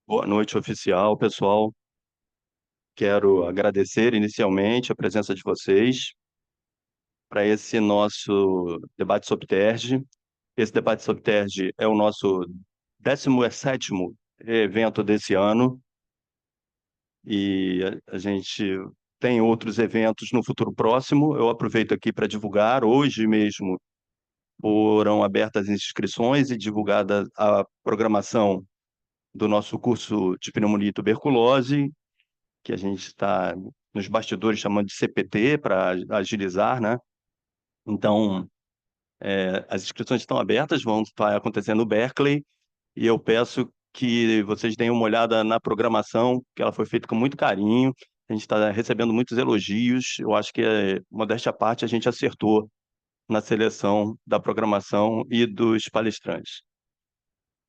Boa noite, oficial, pessoal. Quero agradecer inicialmente a presença de vocês para esse nosso debate sobre TERJ. Esse debate sobre TERJ é o nosso 17º evento desse ano e a gente tem outros eventos no futuro próximo. Eu aproveito aqui para divulgar. Hoje mesmo foram abertas as inscrições e divulgada a programação do nosso curso de pneumonia e tuberculose, que a gente está nos bastidores chamando de CPT para agilizar, né? Então, as inscrições estão abertas, vão estar acontecendo no Berkeley, e eu peço que vocês deem uma olhada na programação, que ela foi feita com muito carinho. A gente está recebendo muitos elogios. Eu acho que, modéstia à parte, a gente acertou na seleção da programação e dos palestrantes.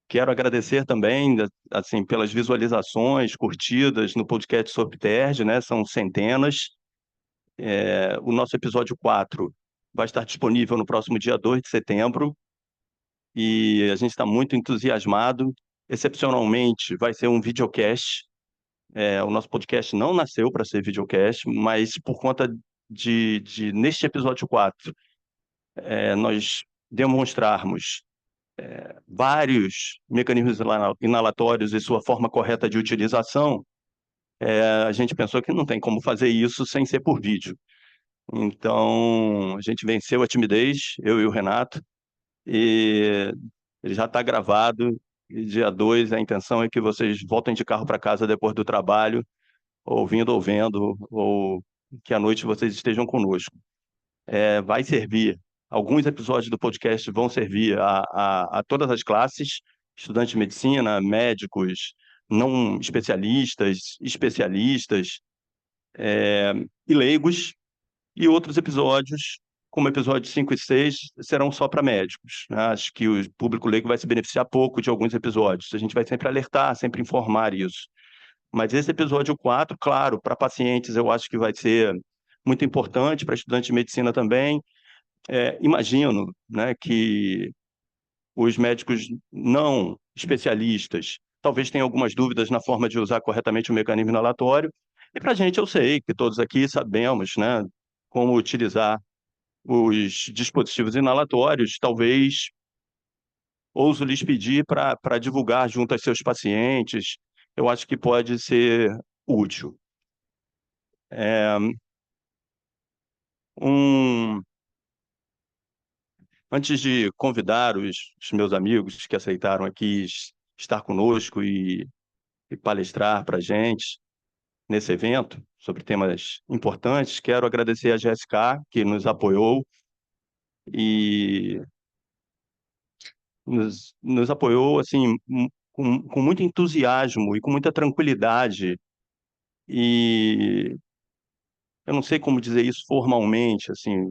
Quero agradecer também, assim, pelas visualizações, curtidas no podcast sobre TERJ, né? São centenas. O nosso episódio 4 vai estar disponível no próximo dia 2 de setembro e a gente está muito entusiasmado. Excepcionalmente, vai ser um videocast. O nosso podcast não nasceu para ser videocast, mas por conta neste episódio 4, nós demonstrarmos vários mecanismos inalatórios e sua forma correta de utilização, a gente pensou que não tem como fazer isso sem ser por vídeo. Então, a gente venceu a timidez, eu e o Renato, e ele já está gravado. E dia 2, a intenção é que vocês voltem de carro para casa depois do trabalho, ouvindo ou vendo, ou que à noite vocês estejam conosco. Vai servir, alguns episódios do podcast vão servir a todas as classes, estudantes de medicina, médicos, não especialistas, especialistas, e leigos, e outros episódios, como episódios 5 e 6, serão só para médicos, né? Acho que o público leigo vai se beneficiar pouco de alguns episódios. A gente vai sempre alertar, sempre informar isso. Mas esse episódio 4, claro, para pacientes eu acho que vai ser muito importante, para estudantes de medicina também. Imagino, né, que os médicos não especialistas talvez tenham algumas dúvidas na forma de usar corretamente o mecanismo inalatório. E para a gente, eu sei que todos aqui sabemos, né, como utilizar os dispositivos inalatórios. Talvez ouso lhes pedir para divulgar junto aos seus pacientes. Eu acho que pode ser útil. Um, Antes de convidar os meus amigos que aceitaram aqui estar conosco e palestrar para a gente nesse evento sobre temas importantes, quero agradecer a GSK, que nos apoiou e nos apoiou assim, com muito entusiasmo e com muita tranquilidade. E eu não sei como dizer isso formalmente, assim,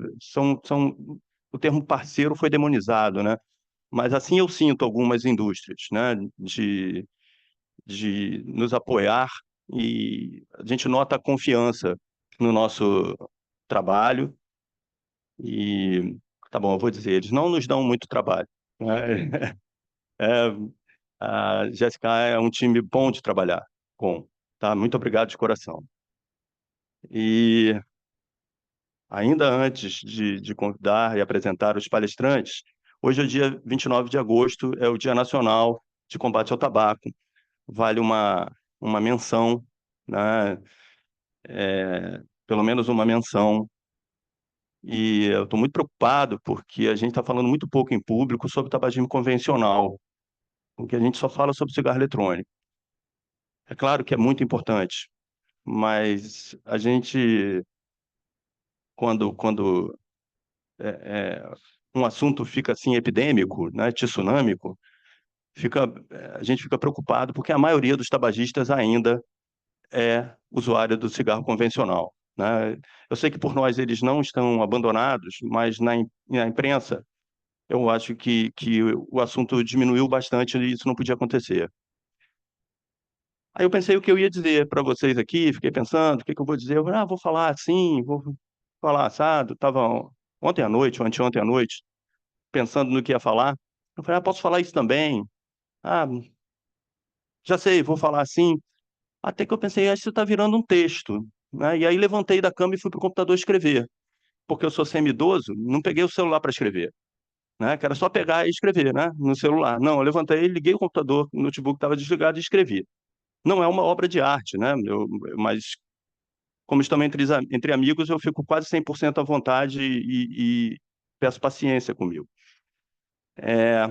o termo parceiro foi demonizado, né? Mas assim eu sinto algumas indústrias, né, de nos apoiar, e a gente nota a confiança no nosso trabalho. E tá bom, eu vou dizer, eles não nos dão muito trabalho, né? É, a Jéssica é um time bom de trabalhar com, tá? Muito obrigado de coração. E ainda antes de convidar e apresentar os palestrantes, hoje é o dia 29 de agosto, é o Dia Nacional de Combate ao Tabaco. Vale uma menção, né? Pelo menos uma menção. E eu estou muito preocupado porque a gente está falando muito pouco em público sobre tabagismo convencional, porque a gente só fala sobre cigarro eletrônico. É claro que é muito importante, mas a gente, quando um assunto fica assim epidêmico, né, tsunâmico, a gente fica preocupado porque a maioria dos tabagistas ainda é usuário do cigarro convencional, né? Eu sei que por nós eles não estão abandonados, mas na imprensa eu acho que o assunto diminuiu bastante e isso não podia acontecer. Aí eu pensei o que eu ia dizer para vocês aqui, fiquei pensando, o que que eu vou dizer? Vou falar assim, vou falar assado. Estava ontem à noite, ou anteontem à noite, pensando no que ia falar. Eu falei, posso falar isso também? Ah, já sei, vou falar assim. Até que eu pensei, isso está virando um texto, né? E aí levantei da cama e fui para o computador escrever, porque eu sou semi-idoso, não peguei o celular para escrever, né? Que era só pegar e escrever, né? No celular. Não, eu levantei, liguei o computador, o notebook estava desligado e escrevi. Não é uma obra de arte, né? Mas como estamos entre amigos, eu fico quase 100% à vontade e peço paciência comigo. É,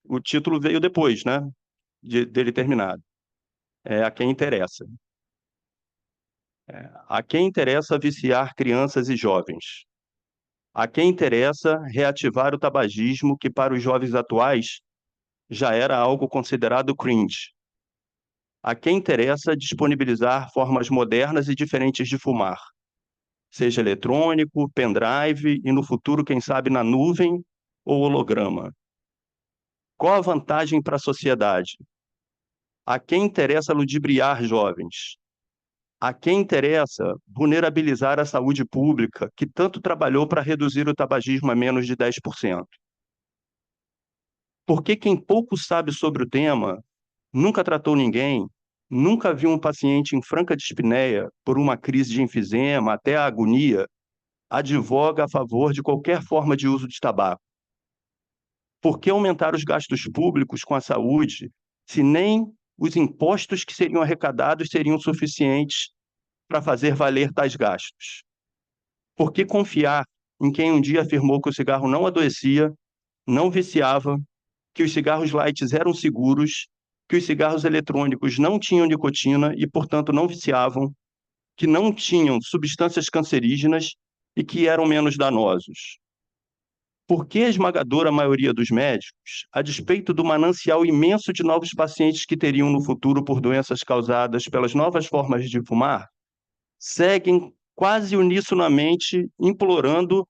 o título veio depois, né? Dele terminado. É a quem interessa. A quem interessa viciar crianças e jovens? A quem interessa reativar o tabagismo que para os jovens atuais já era algo considerado cringe? A quem interessa disponibilizar formas modernas e diferentes de fumar, seja eletrônico, pendrive e no futuro, quem sabe, na nuvem ou holograma? Qual a vantagem para a sociedade? A quem interessa ludibriar jovens? A quem interessa vulnerabilizar a saúde pública, que tanto trabalhou para reduzir o tabagismo a menos de 10%? Porque quem pouco sabe sobre o tema, nunca tratou ninguém, nunca viu um paciente em franca dispneia por uma crise de enfisema até a agonia, advoga a favor de qualquer forma de uso de tabaco. Por que aumentar os gastos públicos com a saúde, se nem os impostos que seriam arrecadados seriam suficientes para fazer valer tais gastos? Por que confiar em quem um dia afirmou que o cigarro não adoecia, não viciava, que os cigarros light eram seguros, que os cigarros eletrônicos não tinham nicotina e, portanto, não viciavam, que não tinham substâncias cancerígenas e que eram menos danosos? Por que a esmagadora maioria dos médicos, a despeito do manancial imenso de novos pacientes que teriam no futuro por doenças causadas pelas novas formas de fumar, seguem quase unissonamente implorando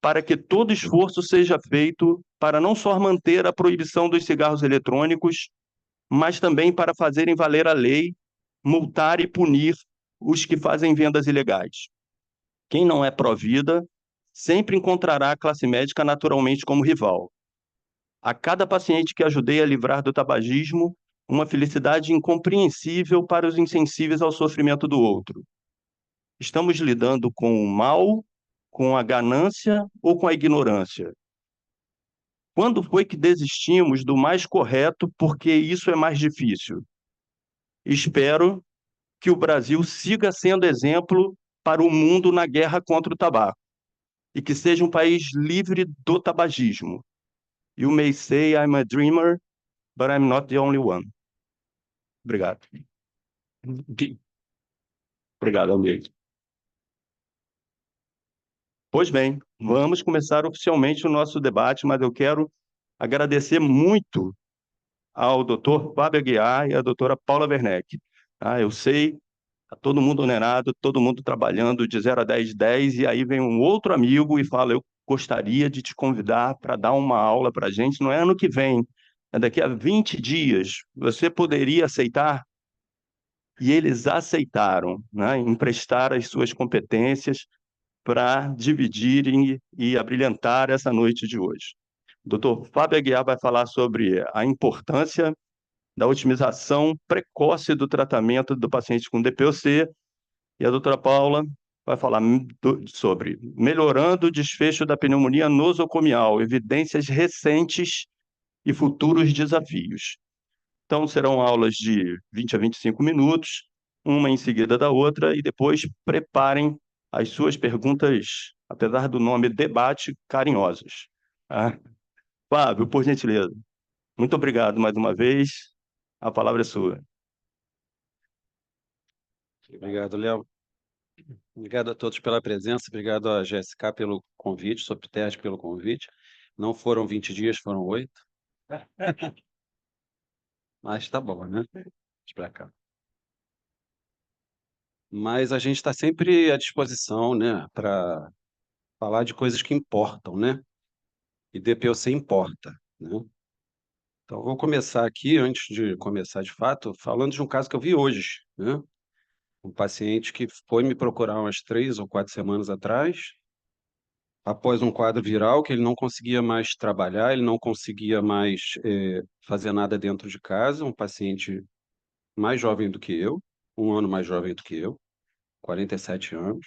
para que todo esforço seja feito para não só manter a proibição dos cigarros eletrônicos, mas também para fazerem valer a lei, multar e punir os que fazem vendas ilegais? Quem não é pró-vida sempre encontrará a classe médica naturalmente como rival. A cada paciente que ajudei a livrar do tabagismo, uma felicidade incompreensível para os insensíveis ao sofrimento do outro. Estamos lidando com o mal, com a ganância ou com a ignorância? Quando foi que desistimos do mais correto porque isso é mais difícil? Espero que o Brasil siga sendo exemplo para o mundo na guerra contra o tabaco e que seja um país livre do tabagismo. You may say I'm a dreamer, but I'm not the only one. Obrigado. Obrigado, amigo. Pois bem, vamos começar oficialmente o nosso debate, mas eu quero agradecer muito ao doutor Fábio Aguiar e à doutora Paula Werneck. Eu sei, está todo mundo onerado, todo mundo trabalhando de 0 a 10, 10, e aí vem um outro amigo e fala, eu gostaria de te convidar para dar uma aula para a gente, não é ano que vem, é daqui a 20 dias, você poderia aceitar? E eles aceitaram, né, emprestar as suas competências para dividirem e abrilhantar essa noite de hoje. O doutor Fábio Aguiar vai falar sobre a importância da otimização precoce do tratamento do paciente com DPOC, e a doutora Paula vai falar sobre melhorando o desfecho da pneumonia nosocomial, evidências recentes e futuros desafios. Então, serão aulas de 20 a 25 minutos, uma em seguida da outra, e depois preparem as suas perguntas, apesar do nome debate, carinhosas. Tá? Fábio, por gentileza. Muito obrigado mais uma vez. A palavra é sua. Obrigado, Léo. Obrigado a todos pela presença, obrigado a GSK pelo convite, Soptest pelo convite. Não foram 20 dias, foram 8. Mas tá bom, né? Vamos para cá. Mas a gente está sempre à disposição, né, para falar de coisas que importam, né? E DPOC importa, né? Então, vou começar aqui, antes de começar de fato, falando de um caso que eu vi hoje, né? Um paciente que foi me procurar umas 3 ou 4 semanas atrás, após um quadro viral que ele não conseguia mais trabalhar, ele não conseguia mais fazer nada dentro de casa, um paciente mais jovem do que eu, um ano mais jovem do que eu, 47 anos,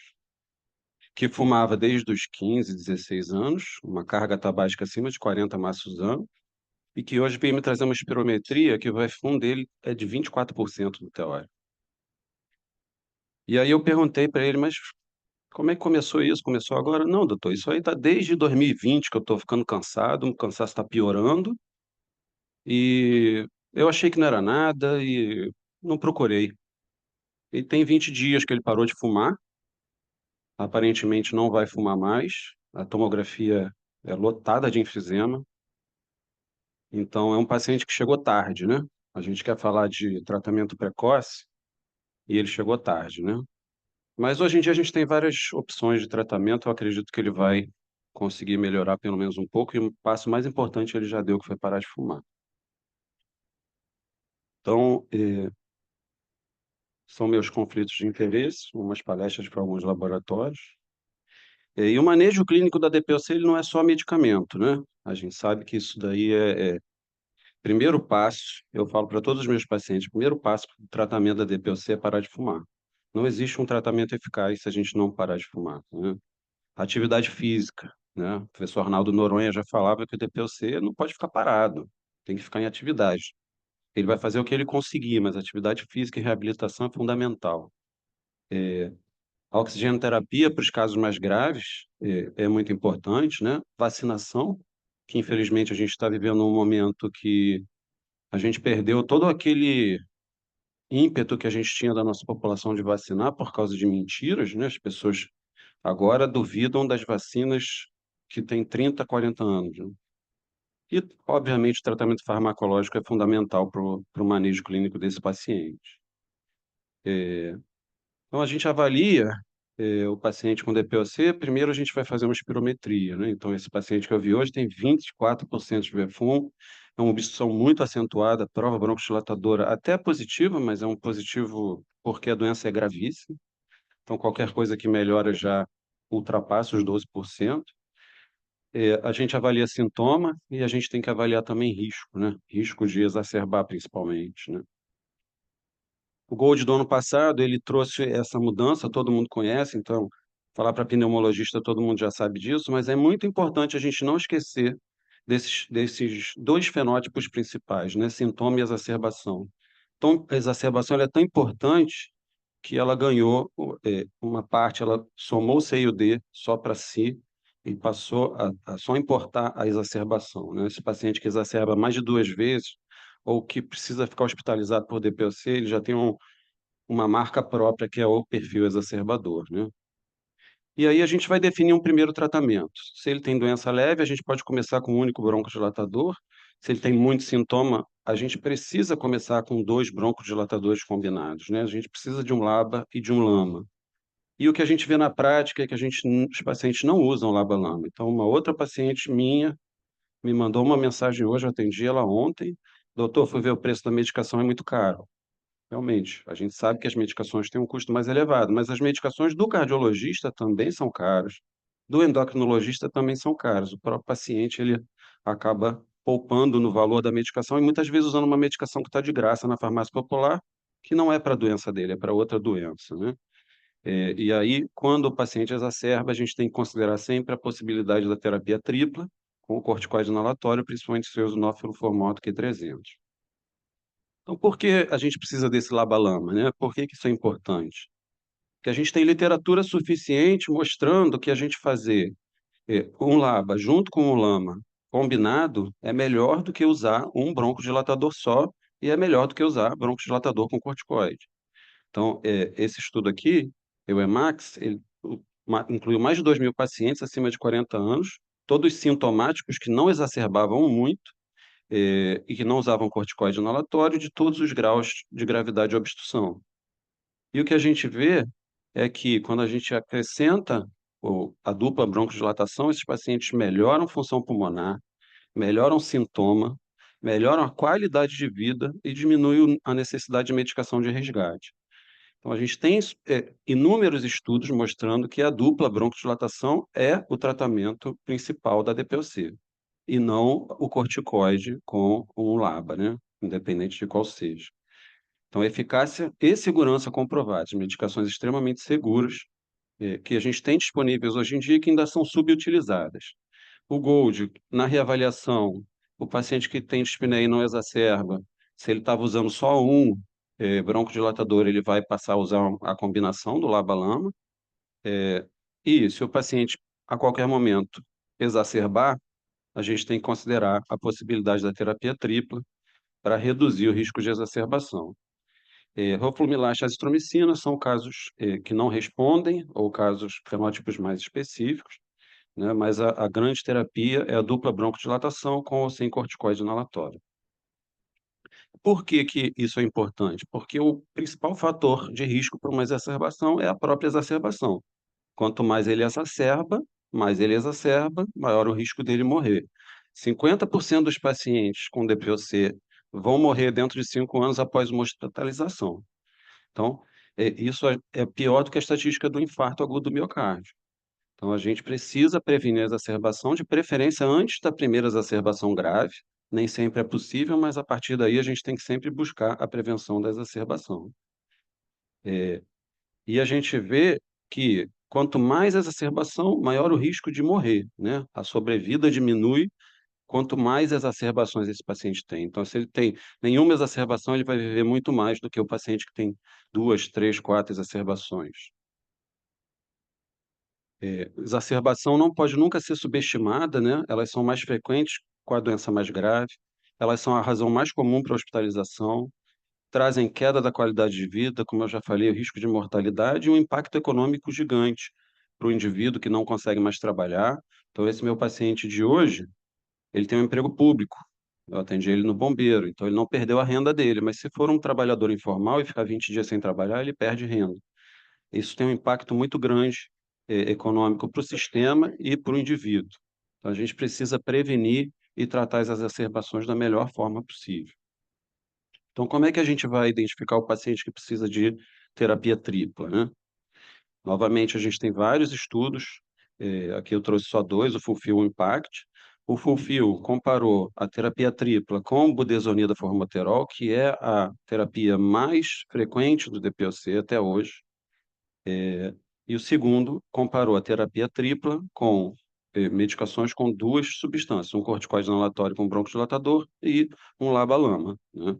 que fumava desde os 15, 16 anos, uma carga tabágica acima de 40 maços ano, e que hoje veio me trazer uma espirometria que o VF1 dele é de 24% do teórico. E aí eu perguntei para ele, mas como é que começou isso? Começou agora? Não, doutor, isso aí está desde 2020 que eu estou ficando cansado, o cansaço está piorando, e eu achei que não era nada e não procurei. E tem 20 dias que ele parou de fumar, aparentemente não vai fumar mais, a tomografia é lotada de enfisema, então é um paciente que chegou tarde, né? A gente quer falar de tratamento precoce e ele chegou tarde, né? Mas hoje em dia a gente tem várias opções de tratamento, eu acredito que ele vai conseguir melhorar pelo menos um pouco, e o passo mais importante ele já deu, que foi parar de fumar. Então, são meus conflitos de interesse, umas palestras para alguns laboratórios. E o manejo clínico da DPOC ele não é só medicamento, né? A gente sabe que isso daí é primeiro passo, eu falo para todos os meus pacientes, primeiro passo para o tratamento da DPOC é parar de fumar. Não existe um tratamento eficaz se a gente não parar de fumar, né? Atividade física, né? O professor Arnaldo Noronha já falava que o DPOC não pode ficar parado, tem que ficar em atividade. Ele vai fazer o que ele conseguir, mas atividade física e reabilitação é fundamental. A oxigenoterapia para os casos mais graves é muito importante, né? Vacinação, que infelizmente a gente está vivendo um momento que a gente perdeu todo aquele ímpeto que a gente tinha da nossa população de vacinar por causa de mentiras, né? As pessoas agora duvidam das vacinas que têm 30, 40 anos, né? E, obviamente, o tratamento farmacológico é fundamental para o manejo clínico desse paciente. Então, a gente avalia o paciente com DPOC, primeiro a gente vai fazer uma espirometria, né? Então, esse paciente que eu vi hoje tem 24% de VF1, é uma obstrução muito acentuada, prova broncodilatadora até positiva, mas é um positivo porque a doença é gravíssima. Então, qualquer coisa que melhora já ultrapassa os 12%. A gente avalia sintoma e a gente tem que avaliar também risco, né? Risco de exacerbar, principalmente, né? O Gold do ano passado, ele trouxe essa mudança, todo mundo conhece, então, falar para pneumologista, todo mundo já sabe disso, mas é muito importante a gente não esquecer desses dois fenótipos principais, né? Sintoma e exacerbação. Então, a exacerbação ela é tão importante que ela ganhou uma parte, ela somou o C e o D só para si e passou a só importar a exacerbação, né? Esse paciente que exacerba mais de 2 vezes ou que precisa ficar hospitalizado por DPOC, ele já tem uma marca própria que é o perfil exacerbador, né? E aí a gente vai definir um primeiro tratamento. Se ele tem doença leve, a gente pode começar com um único broncodilatador. Se ele tem muito sintoma, a gente precisa começar com 2 broncodilatadores combinados, né? A gente precisa de um LABA e de um LAMA. E o que a gente vê na prática é que os pacientes não usam LABA-LAMA. Então, uma outra paciente minha me mandou uma mensagem hoje, eu atendi ela ontem. Doutor, fui ver o preço da medicação, é muito caro. Realmente, a gente sabe que as medicações têm um custo mais elevado, mas as medicações do cardiologista também são caras, do endocrinologista também são caras. O próprio paciente ele acaba poupando no valor da medicação e muitas vezes usando uma medicação que está de graça na farmácia popular, que não é para a doença dele, é para outra doença, né? E aí, quando o paciente exacerba, a gente tem que considerar sempre a possibilidade da terapia tripla, com o corticoide inalatório, principalmente se eu uso norfilformoto Q300. Então, por que a gente precisa desse laba-lama, né? Por que que isso é importante? Porque a gente tem literatura suficiente mostrando que a gente fazer um laba junto com um lama combinado é melhor do que usar um broncodilatador só e é melhor do que usar broncodilatador com corticoide. Então, esse estudo aqui, o EMAX, ele incluiu mais de 2.000 pacientes acima de 40 anos, todos sintomáticos que não exacerbavam muito, e que não usavam corticoide inalatório de todos os graus de gravidade de obstrução. E o que a gente vê é que quando a gente acrescenta a dupla broncodilatação, esses pacientes melhoram função pulmonar, melhoram sintoma, melhoram a qualidade de vida e diminuem a necessidade de medicação de resgate. Então, a gente tem inúmeros estudos mostrando que a dupla broncodilatação é o tratamento principal da DPOC, e não o corticoide com um LABA, né? Independente de qual seja. Então, eficácia e segurança comprovadas, medicações extremamente seguras, que a gente tem disponíveis hoje em dia e que ainda são subutilizadas. O Gold, na reavaliação, o paciente que tem dispneia e não exacerba, se ele estava usando só um broncodilatador, ele vai passar a usar a combinação do LABA-LAMA. E se o paciente, a qualquer momento, exacerbar, a gente tem que considerar a possibilidade da terapia tripla para reduzir o risco de exacerbação. Roflumilar e azitromicina são casos que não respondem, ou casos fenótipos mais específicos, né? Mas a grande terapia é a dupla broncodilatação com ou sem corticoide inalatório. Por que que isso é importante? Porque o principal fator de risco para uma exacerbação é a própria exacerbação. Quanto mais ele exacerba, maior o risco dele morrer. 50% dos pacientes com DPOC vão morrer dentro de 5 anos após uma hospitalização. Então, isso é pior do que a estatística do infarto agudo do miocárdio. Então, a gente precisa prevenir a exacerbação, de preferência antes da primeira exacerbação grave. Nem sempre é possível, mas a partir daí a gente tem que sempre buscar a prevenção da exacerbação. E a gente vê que quanto mais exacerbação, maior o risco de morrer, né? A sobrevida diminui quanto mais exacerbações esse paciente tem. Então, se ele tem nenhuma exacerbação, ele vai viver muito mais do que o paciente que tem 2, 3, 4 exacerbações. Exacerbação não pode nunca ser subestimada, né? Elas são mais frequentes com a doença mais grave, elas são a razão mais comum para a hospitalização, trazem queda da qualidade de vida, como eu já falei, o risco de mortalidade e um impacto econômico gigante para o indivíduo que não consegue mais trabalhar. Então, esse meu paciente de hoje, ele tem um emprego público. Eu atendi ele no bombeiro, então ele não perdeu a renda dele, mas se for um trabalhador informal e ficar 20 dias sem trabalhar, ele perde renda. Isso tem um impacto muito grande, econômico para o sistema e para o indivíduo. Então, a gente precisa prevenir e tratar as exacerbações da melhor forma possível. Então, como é que a gente vai identificar o paciente que precisa de terapia tripla, né? Novamente, a gente tem vários estudos, aqui eu trouxe só dois, o FULFIL e o IMPACT. O FULFIL comparou a terapia tripla com budesonida formoterol, que é a terapia mais frequente do DPOC até hoje. E o segundo comparou a terapia tripla com medicações com duas substâncias, um corticoide inalatório com broncodilatador e um LABA-LAMA, né?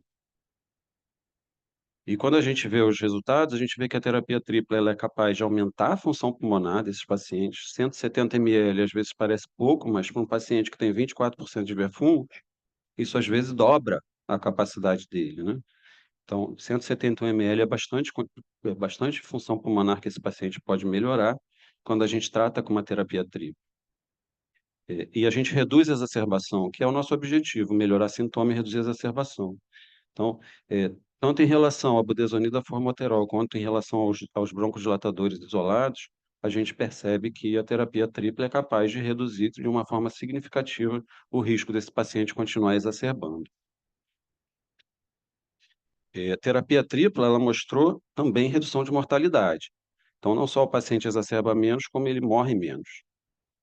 E quando a gente vê os resultados, a gente vê que a terapia tripla ela é capaz de aumentar a função pulmonar desses pacientes. 170 ml às vezes parece pouco, mas para um paciente que tem 24% de VFU, isso às vezes dobra a capacidade dele, né? Então, 171 ml é bastante função pulmonar que esse paciente pode melhorar quando a gente trata com uma terapia tripla. E a gente reduz a exacerbação, que é o nosso objetivo, melhorar sintoma e reduzir a exacerbação. Então, tanto em relação à budesonida formoterol quanto em relação aos broncodilatadores isolados, a gente percebe que a terapia tripla é capaz de reduzir de uma forma significativa o risco desse paciente continuar exacerbando. A terapia tripla, ela mostrou também redução de mortalidade. Então, não só o paciente exacerba menos, como ele morre menos.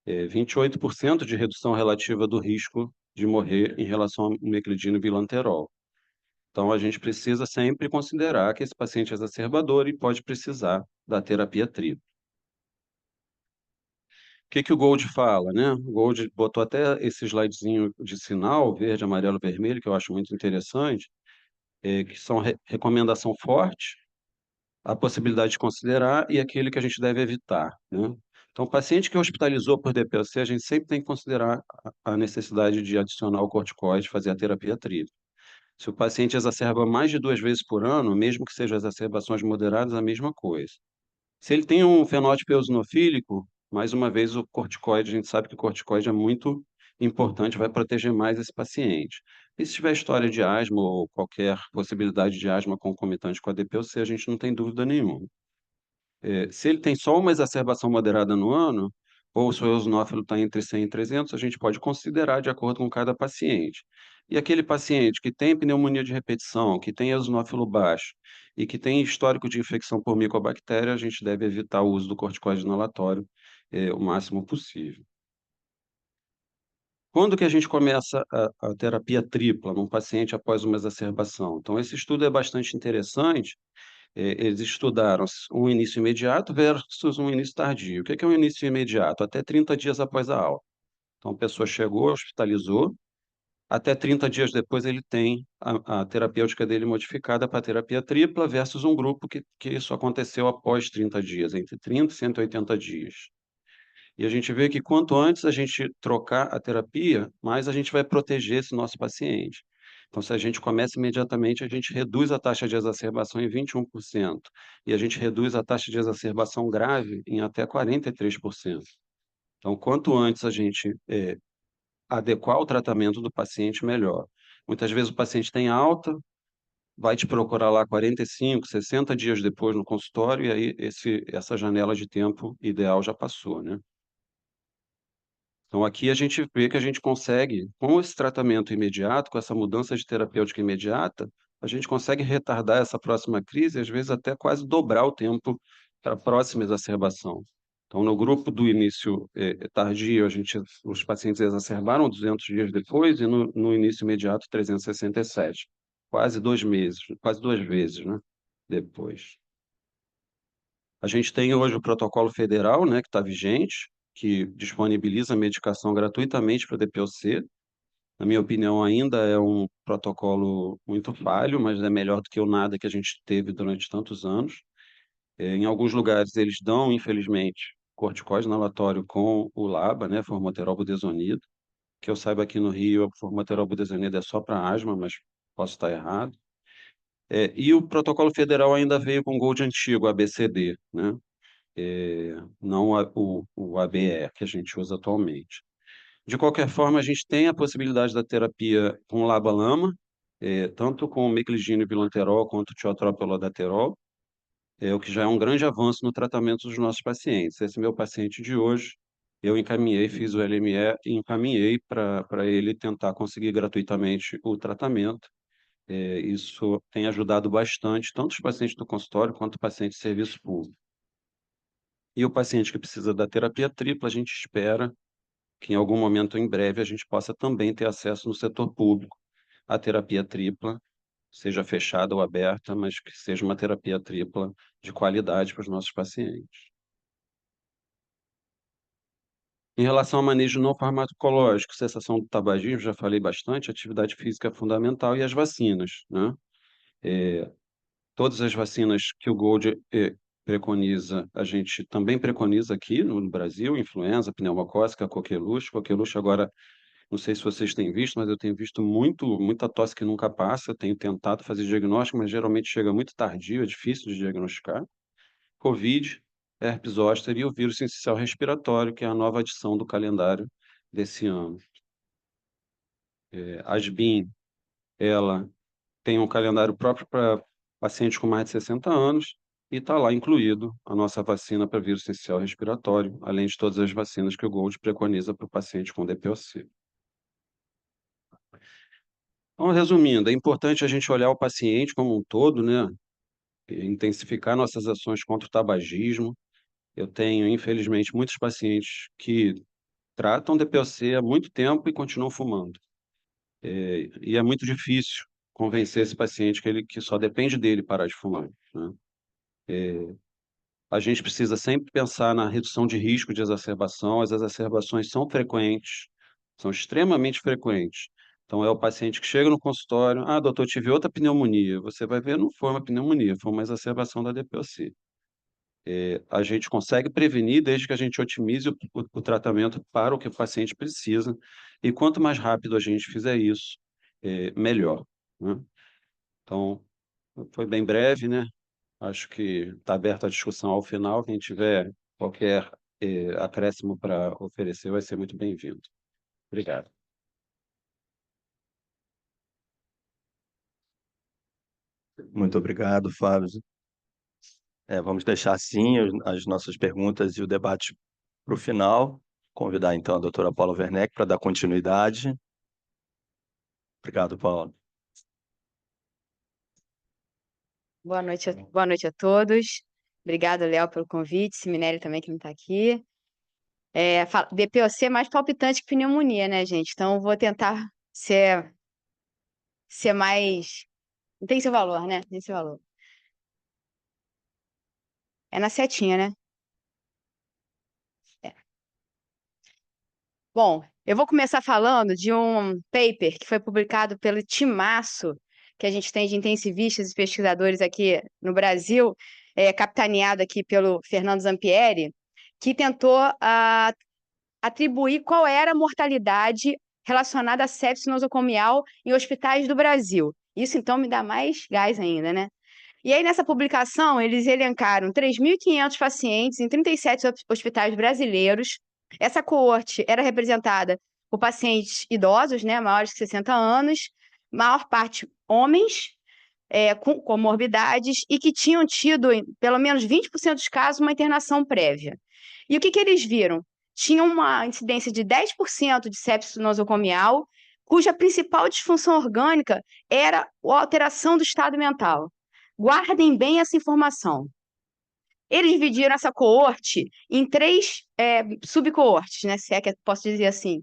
28% de redução relativa do risco de morrer em relação ao meclidino e bilanterol. Então, a gente precisa sempre considerar que esse paciente é exacerbador e pode precisar da terapia tripla. O que que o Gold fala, né? O Gold botou até esse slidezinho de sinal, verde, amarelo, vermelho, que eu acho muito interessante, que são recomendação forte, a possibilidade de considerar e aquele que a gente deve evitar, né? Então, o paciente que hospitalizou por DPOC, a gente sempre tem que considerar a necessidade de adicionar o corticoide, fazer a terapia tripla. Se o paciente exacerba mais de 2 vezes por ano, mesmo que sejam exacerbações moderadas, a mesma coisa. Se ele tem um fenótipo eosinofílico, mais uma vez o corticoide, a gente sabe que o corticoide é muito importante, vai proteger mais esse paciente. E se tiver história de asma ou qualquer possibilidade de asma concomitante com a DPOC, a gente não tem dúvida nenhuma. Se ele tem só uma exacerbação moderada no ano, ou se o eosinófilo está entre 100 e 300, a gente pode considerar de acordo com cada paciente. E aquele paciente que tem pneumonia de repetição, que tem eosinófilo baixo e que tem histórico de infecção por micobactéria, a gente deve evitar o uso do corticoide inalatório o máximo possível. Quando que a gente começa a terapia tripla num paciente após uma exacerbação? Então, esse estudo é bastante interessante. Eles estudaram um início imediato versus um início tardio. O que é um início imediato? Até 30 dias após a alta. Então, a pessoa chegou, hospitalizou, até 30 dias depois ele tem a terapêutica dele modificada para terapia tripla versus um grupo que isso aconteceu após 30 dias, entre 30 e 180 dias. E a gente vê que quanto antes a gente trocar a terapia, mais a gente vai proteger esse nosso paciente. Então, se a gente começa imediatamente, a gente reduz a taxa de exacerbação em 21%, e a gente reduz a taxa de exacerbação grave em até 43%. Então, quanto antes a gente adequar o tratamento do paciente, melhor. Muitas vezes o paciente tem alta, vai te procurar lá 45, 60 dias depois no consultório, e aí essa janela de tempo ideal já passou, né? Então, aqui a gente vê que a gente consegue, com esse tratamento imediato, com essa mudança de terapêutica imediata, a gente consegue retardar essa próxima crise, às vezes até quase dobrar o tempo para a próxima exacerbação. Então, no grupo do início tardio, os pacientes exacerbaram 200 dias depois e no início imediato 367, quase 2 meses, quase 2 vezes, né, depois. A gente tem hoje o protocolo federal, né, que está vigente, que disponibiliza medicação gratuitamente para o DPOC. Na minha opinião, ainda é um protocolo muito falho, mas é melhor do que o nada que a gente teve durante tantos anos. Em alguns lugares eles dão, infelizmente, corticoide inalatório com o LABA, né, formoterol budesonide. Que eu saiba, aqui no Rio, a formoterol budesonide é só para asma, mas posso estar errado. E o protocolo federal ainda veio com o Gold antigo, ABCD, né? Não o ABE que a gente usa atualmente. De qualquer forma, a gente tem a possibilidade da terapia com LABA-LAMA, tanto com meclizine e bilanterol quanto tiotropilodaterol, o que já é um grande avanço no tratamento dos nossos pacientes. Esse meu paciente de hoje, eu encaminhei, fiz o LME e encaminhei para ele tentar conseguir gratuitamente o tratamento. Isso tem ajudado bastante, tanto os pacientes do consultório quanto os pacientes de serviço público. E o paciente que precisa da terapia tripla, a gente espera que em algum momento em breve a gente possa também ter acesso no setor público à terapia tripla, seja fechada ou aberta, mas que seja uma terapia tripla de qualidade para os nossos pacientes. Em relação ao manejo não farmacológico, cessação do tabagismo, já falei bastante, atividade física é fundamental e as vacinas, né? Todas as vacinas que o Gold preconiza, a gente também preconiza aqui no Brasil: influenza, pneumocócica, coqueluche. Coqueluche agora, não sei se vocês têm visto, mas eu tenho visto muita tosse que nunca passa. Eu tenho tentado fazer diagnóstico, mas geralmente chega muito tardio, é difícil de diagnosticar. Covid, herpes zoster e o vírus sincicial respiratório, que é a nova adição do calendário desse ano. A ASBIN, ela tem um calendário próprio para pacientes com mais de 60 anos e está lá incluído a nossa vacina para vírus sincicial respiratório, além de todas as vacinas que o Gold preconiza para o paciente com DPOC. Então, resumindo, é importante a gente olhar o paciente como um todo, né? Intensificar nossas ações contra o tabagismo. Eu tenho, infelizmente, muitos pacientes que tratam DPOC há muito tempo e continuam fumando. E é muito difícil convencer esse paciente que só depende dele parar de fumar, né? A gente precisa sempre pensar na redução de risco de exacerbação. As exacerbações são frequentes, são extremamente frequentes. Então, é o paciente que chega no consultório: ah, doutor, tive outra pneumonia. Você vai ver, não foi uma pneumonia, foi uma exacerbação da DPOC. A gente consegue prevenir desde que a gente otimize o tratamento para o que o paciente precisa. E quanto mais rápido a gente fizer isso, melhor, né? Então, foi bem breve, né? Acho que está aberta a discussão ao final. Quem tiver qualquer acréscimo para oferecer vai ser muito bem-vindo. Obrigado. Muito obrigado, Fábio. Vamos deixar sim as nossas perguntas e o debate para o final. Convidar então a doutora Paula Werneck para dar continuidade. Obrigado, Paulo. Boa noite a todos. Obrigado, Léo, pelo convite. Seminério também, que não está aqui. DPOC é mais palpitante que pneumonia, né, gente? Então, eu vou tentar ser mais... Tem seu valor, né? Tem seu valor. É na setinha, né? É. Bom, eu vou começar falando de um paper que foi publicado pelo timaço que a gente tem de intensivistas e pesquisadores aqui no Brasil, capitaneado aqui pelo Fernando Zampieri, que tentou atribuir qual era a mortalidade relacionada à sepse nosocomial em hospitais do Brasil. Isso, então, me dá mais gás ainda, né? E aí, nessa publicação, eles elencaram 3.500 pacientes em 37 hospitais brasileiros. Essa coorte era representada por pacientes idosos, né, maiores de 60 anos, maior parte homens, com comorbidades, e que tinham tido, em pelo menos 20% dos casos, uma internação prévia. E o que eles viram? Tinha uma incidência de 10% de sepsis nosocomial, cuja principal disfunção orgânica era a alteração do estado mental. Guardem bem essa informação. Eles dividiram essa coorte em 3 subcoortes, né, se é que eu posso dizer assim: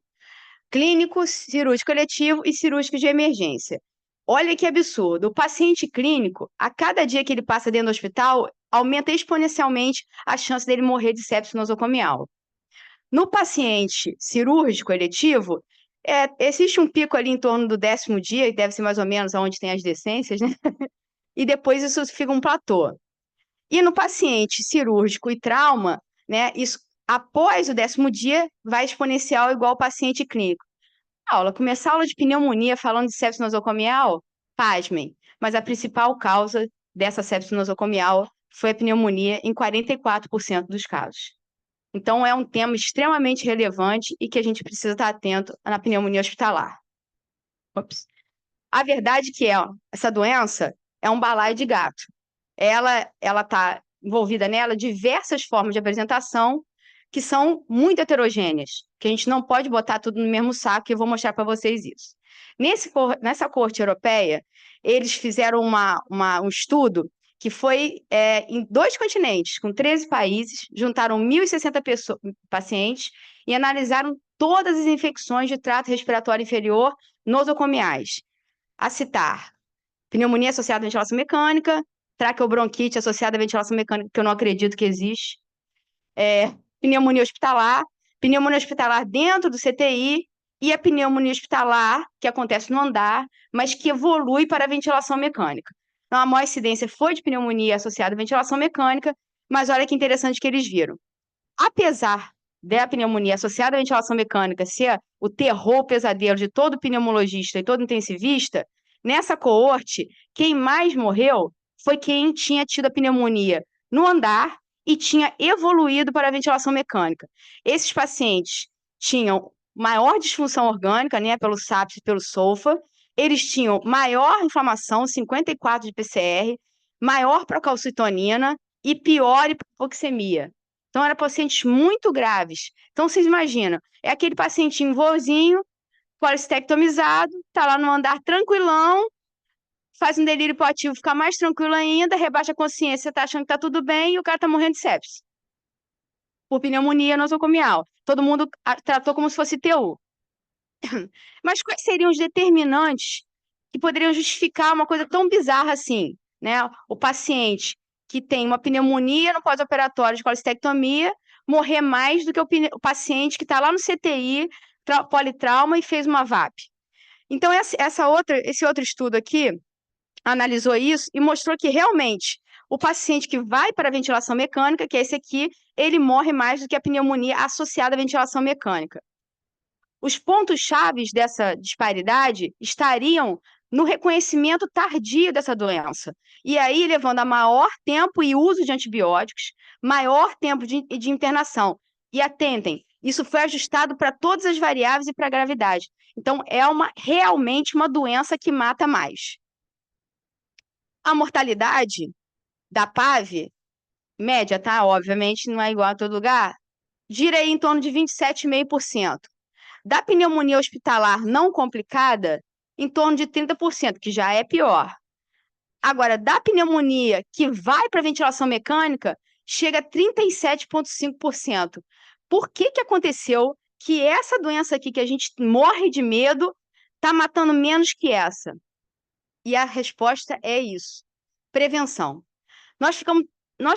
clínico, cirúrgico eletivo e cirúrgico de emergência. Olha que absurdo. O paciente clínico, a cada dia que ele passa dentro do hospital, aumenta exponencialmente a chance dele morrer de sepsis nosocomial. No paciente cirúrgico eletivo, existe um pico ali em torno do 10º dia, que deve ser mais ou menos onde tem as decências, né? E depois isso fica um platô. E no paciente cirúrgico e trauma, né, isso após o 10º dia vai exponencial igual ao paciente clínico. Começar a aula de pneumonia falando de sepsis nosocomial, pasmem, mas a principal causa dessa sepsis nosocomial foi a pneumonia em 44% dos casos. Então, é um tema extremamente relevante e que a gente precisa estar atento na pneumonia hospitalar. Ops. A verdade é que essa doença é um balaio de gato. Ela está envolvida nela diversas formas de apresentação que são muito heterogêneas, que a gente não pode botar tudo no mesmo saco, e eu vou mostrar para vocês isso. Nessa corte europeia, eles fizeram um estudo que foi em 2 continentes, com 13 países, juntaram 1.060 pacientes e analisaram todas as infecções de trato respiratório inferior nosocomiais. A citar: pneumonia associada à ventilação mecânica, traqueobronquite associada à ventilação mecânica, que eu não acredito que existe, pneumonia hospitalar dentro do CTI e a pneumonia hospitalar, que acontece no andar, mas que evolui para a ventilação mecânica. Então, a maior incidência foi de pneumonia associada à ventilação mecânica, mas olha que interessante que eles viram. Apesar da pneumonia associada à ventilação mecânica ser o terror, o pesadelo de todo pneumologista e todo intensivista, nessa coorte, quem mais morreu foi quem tinha tido a pneumonia no andar e tinha evoluído para a ventilação mecânica. Esses pacientes tinham maior disfunção orgânica, né, pelo SAPS e pelo SOFA, eles tinham maior inflamação, 54 de PCR, maior procalcitonina e pior hipoxemia. Então, eram pacientes muito graves. Então, vocês imaginam, é aquele pacientinho vozinho, polistectomizado, tá lá no andar tranquilão, faz um delírio hipoativo, fica mais tranquilo ainda, rebaixa a consciência, você tá achando que tá tudo bem e o cara tá morrendo de sepsis. Por pneumonia nosocomial. Todo mundo tratou como se fosse TU. Mas quais seriam os determinantes que poderiam justificar uma coisa tão bizarra assim, né? O paciente que tem uma pneumonia no pós-operatório de colestectomia morrer mais do que o paciente que está lá no CTI, politrauma e fez uma VAP. Então, esse outro estudo aqui analisou isso e mostrou que realmente o paciente que vai para a ventilação mecânica, que é esse aqui, ele morre mais do que a pneumonia associada à ventilação mecânica. Os pontos chaves dessa disparidade estariam no reconhecimento tardio dessa doença. E aí, levando a maior tempo e uso de antibióticos, maior tempo de internação. E atentem, isso foi ajustado para todas as variáveis e para a gravidade. Então, é realmente uma doença que mata mais. A mortalidade da PAV, média, tá? Obviamente, não é igual a todo lugar, gira aí em torno de 27,5%. Da pneumonia hospitalar não complicada, em torno de 30%, que já é pior. Agora, da pneumonia que vai para a ventilação mecânica, chega a 37,5%. Por que aconteceu que essa doença aqui, que a gente morre de medo, está matando menos que essa? E a resposta é isso: prevenção. Nós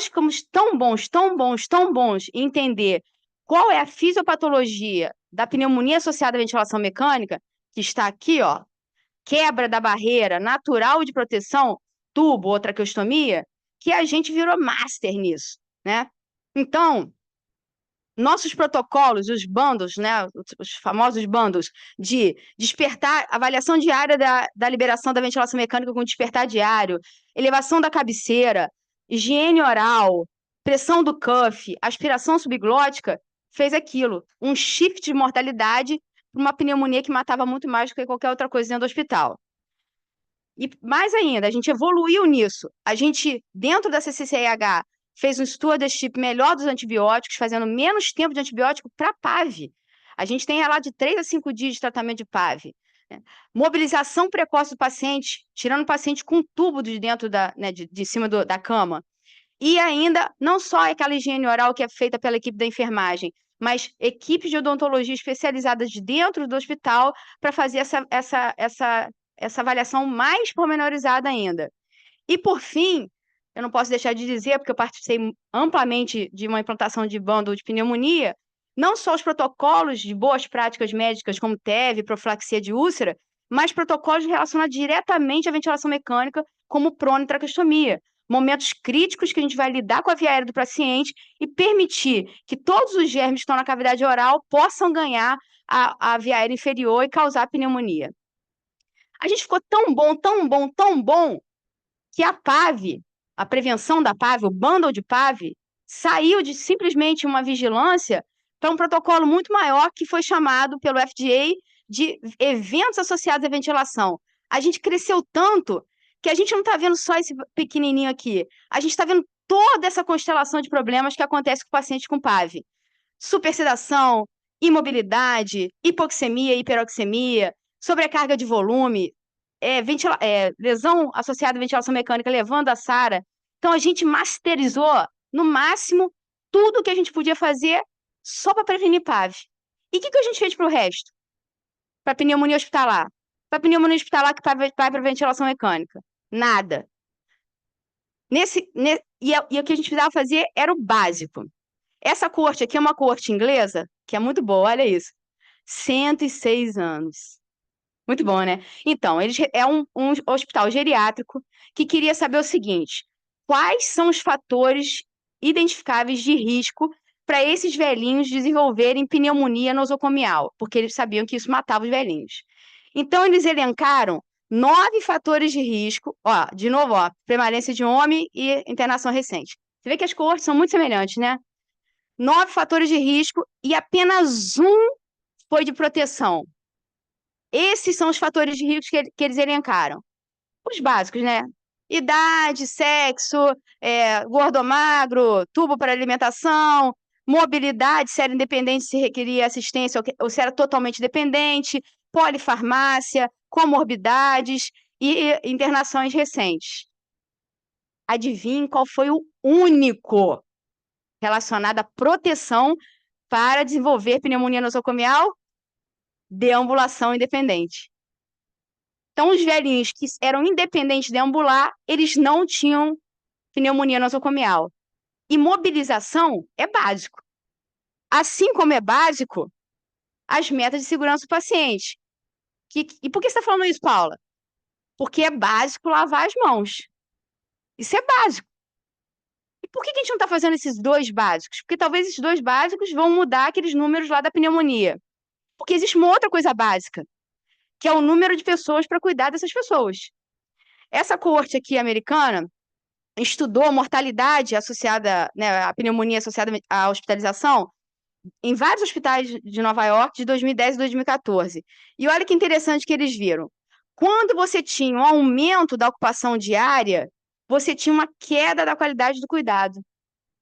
ficamos tão bons em entender qual é a fisiopatologia da pneumonia associada à ventilação mecânica, que está aqui, ó, quebra da barreira natural de proteção, tubo ou traqueostomia, que a gente virou master nisso, né? Então, nossos protocolos, os bundles, né, os famosos bundles de despertar, avaliação diária da liberação da ventilação mecânica com despertar diário, elevação da cabeceira, higiene oral, pressão do cuff, aspiração subglótica, fez aquilo, um shift de mortalidade para uma pneumonia que matava muito mais do que qualquer outra coisa dentro do hospital. E mais ainda, a gente evoluiu nisso. A gente, dentro da CCCIH, fez um stewardship melhor dos antibióticos, fazendo menos tempo de antibiótico para PAV. A gente tem lá de 3 a 5 dias de tratamento de PAV. Né? Mobilização precoce do paciente, tirando o paciente com tubo de dentro de cima da cama. E ainda, não só aquela higiene oral que é feita pela equipe da enfermagem, mas equipes de odontologia especializadas de dentro do hospital para fazer essa avaliação mais pormenorizada ainda. E, por fim, eu não posso deixar de dizer, porque eu participei amplamente de uma implantação de bundle de pneumonia, não só os protocolos de boas práticas médicas, como TEV, profilaxia de úlcera, mas protocolos relacionados diretamente à ventilação mecânica, como prone-traqueostomia. Momentos críticos que a gente vai lidar com a via aérea do paciente e permitir que todos os germes que estão na cavidade oral possam ganhar a via aérea inferior e causar pneumonia. A gente ficou tão bom, que a PAV, a prevenção da PAV, o bundle de PAV, saiu de simplesmente uma vigilância para um protocolo muito maior que foi chamado pelo FDA de eventos associados à ventilação. A gente cresceu tanto que a gente não está vendo só esse pequenininho aqui, a gente está vendo toda essa constelação de problemas que acontece com pacientes com PAV. Supersedação, imobilidade, hipoxemia, hiperoxemia, sobrecarga de volume, lesão associada à ventilação mecânica, levando a SARA. Então, a gente masterizou, no máximo, tudo que a gente podia fazer só para prevenir PAV. E o que a gente fez para o resto? Para pneumonia hospitalar? Para pneumonia hospitalar que vai para ventilação mecânica? Nada. E o que a gente precisava fazer era o básico. Essa corte aqui é uma corte inglesa, que é muito boa, olha isso. 106 anos. Muito bom, né? Então, é um hospital geriátrico que queria saber o seguinte: quais são os fatores identificáveis de risco para esses velhinhos desenvolverem pneumonia nosocomial? Porque eles sabiam que isso matava os velhinhos. Então, eles elencaram 9 fatores de risco. Ó, de novo, ó, prevalência de homem e internação recente. Você vê que as coortes são muito semelhantes, né? 9 fatores de risco e apenas um foi de proteção. Esses são os fatores de risco que eles elencaram. Os básicos, né? Idade, sexo, gordo ou magro, tubo para alimentação, mobilidade, se era independente, se requeria assistência ou se era totalmente dependente, polifarmácia, comorbidades e internações recentes. Adivinhe qual foi o único relacionado à proteção para desenvolver pneumonia nosocomial? Deambulação independente. Então, os velhinhos que eram independentes de deambular, eles não tinham pneumonia nosocomial. E mobilização é básico. Assim como é básico, as metas de segurança do paciente. E por que você está falando isso, Paula? Porque é básico lavar as mãos. Isso é básico. E por que a gente não está fazendo esses 2 básicos? Porque talvez esses 2 básicos vão mudar aqueles números lá da pneumonia. Porque existe uma outra coisa básica, que é o número de pessoas para cuidar dessas pessoas. Essa coorte aqui americana estudou a mortalidade associada, né, a pneumonia associada à hospitalização em vários hospitais de Nova York de 2010 e 2014. E olha que interessante que eles viram. Quando você tinha um aumento da ocupação diária, você tinha uma queda da qualidade do cuidado.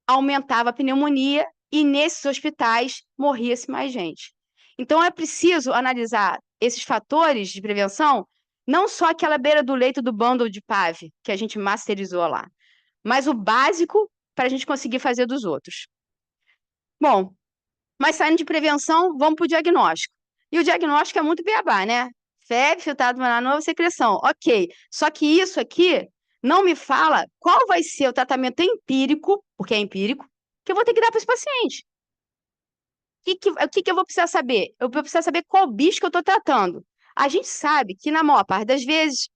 Aumentava a pneumonia e nesses hospitais morria-se mais gente. Então, é preciso analisar esses fatores de prevenção Não só aquela beira do leito do bundle de PAV, que a gente masterizou lá, mas o básico para a gente conseguir fazer dos outros. Bom, mas saindo de prevenção, vamos para o diagnóstico. E o diagnóstico é muito beabá, né? Febre, filtrado melanoma, secreção. Ok. Só que isso aqui não me fala qual vai ser o tratamento empírico, porque é empírico, que eu vou ter que dar para esse paciente. O que eu vou precisar saber? Eu vou precisar saber qual bicho que eu estou tratando. A gente sabe que, na maior parte das vezes,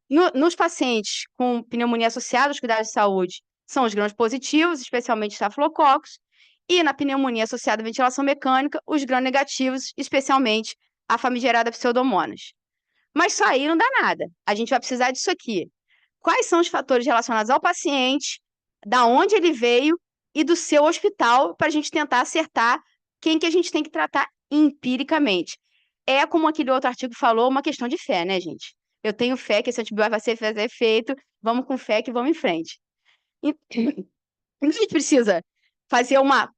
nos pacientes com pneumonia associada aos cuidados de saúde, são os grãos positivos, especialmente estafilococos, e na pneumonia associada à ventilação mecânica, os grãos negativos, especialmente a famigerada pseudomonas. Mas só aí não dá nada. A gente vai precisar disso aqui. Quais são os fatores relacionados ao paciente, da onde ele veio e do seu hospital, para a gente tentar acertar quem que a gente tem que tratar empiricamente. É, como aquele outro artigo falou, uma questão de fé, né, gente? Eu tenho fé que esse antibiótico vai fazer efeito, vamos com fé que vamos em frente. A gente precisa fazer uma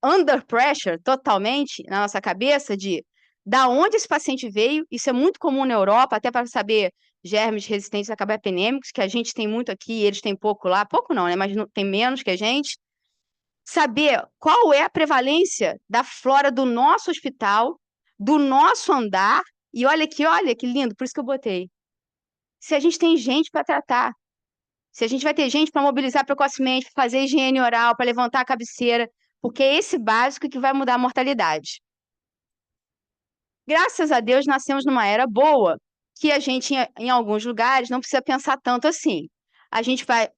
under pressure totalmente na nossa cabeça de da onde esse paciente veio. Isso é muito comum na Europa, até para saber germes resistentes a carbapenêmicos, que a gente tem muito aqui, eles têm pouco lá. Pouco não, né? Mas não, tem menos que a gente. Saber qual é a prevalência da flora do nosso hospital, do nosso andar. E olha que lindo, por isso que eu botei. Se a gente tem gente para tratar, se a gente vai ter gente para mobilizar precocemente, para fazer higiene oral, para levantar a cabeceira, porque é esse básico que vai mudar a mortalidade. Graças a Deus, nascemos numa era boa, que a gente, em alguns lugares, não precisa pensar tanto assim. A gente vai...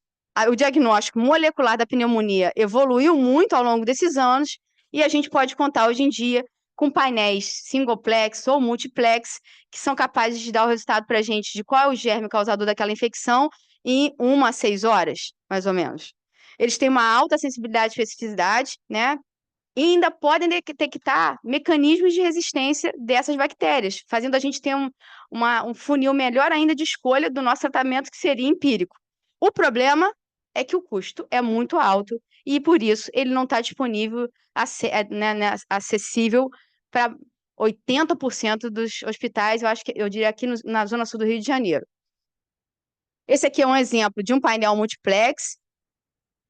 O diagnóstico molecular da pneumonia evoluiu muito ao longo desses anos e a gente pode contar hoje em dia com painéis singleplex ou multiplex que são capazes de dar o resultado para a gente de qual é o germe causador daquela infecção em 1 a 6 horas, mais ou menos. Eles têm uma alta sensibilidade e especificidade, né? E ainda podem detectar mecanismos de resistência dessas bactérias, fazendo a gente ter um funil melhor ainda de escolha do nosso tratamento, que seria empírico. O problema é que o custo é muito alto e, por isso, ele não está disponível, acessível para 80% dos hospitais, eu diria aqui na Zona Sul do Rio de Janeiro. Esse aqui é um exemplo de um painel multiplex,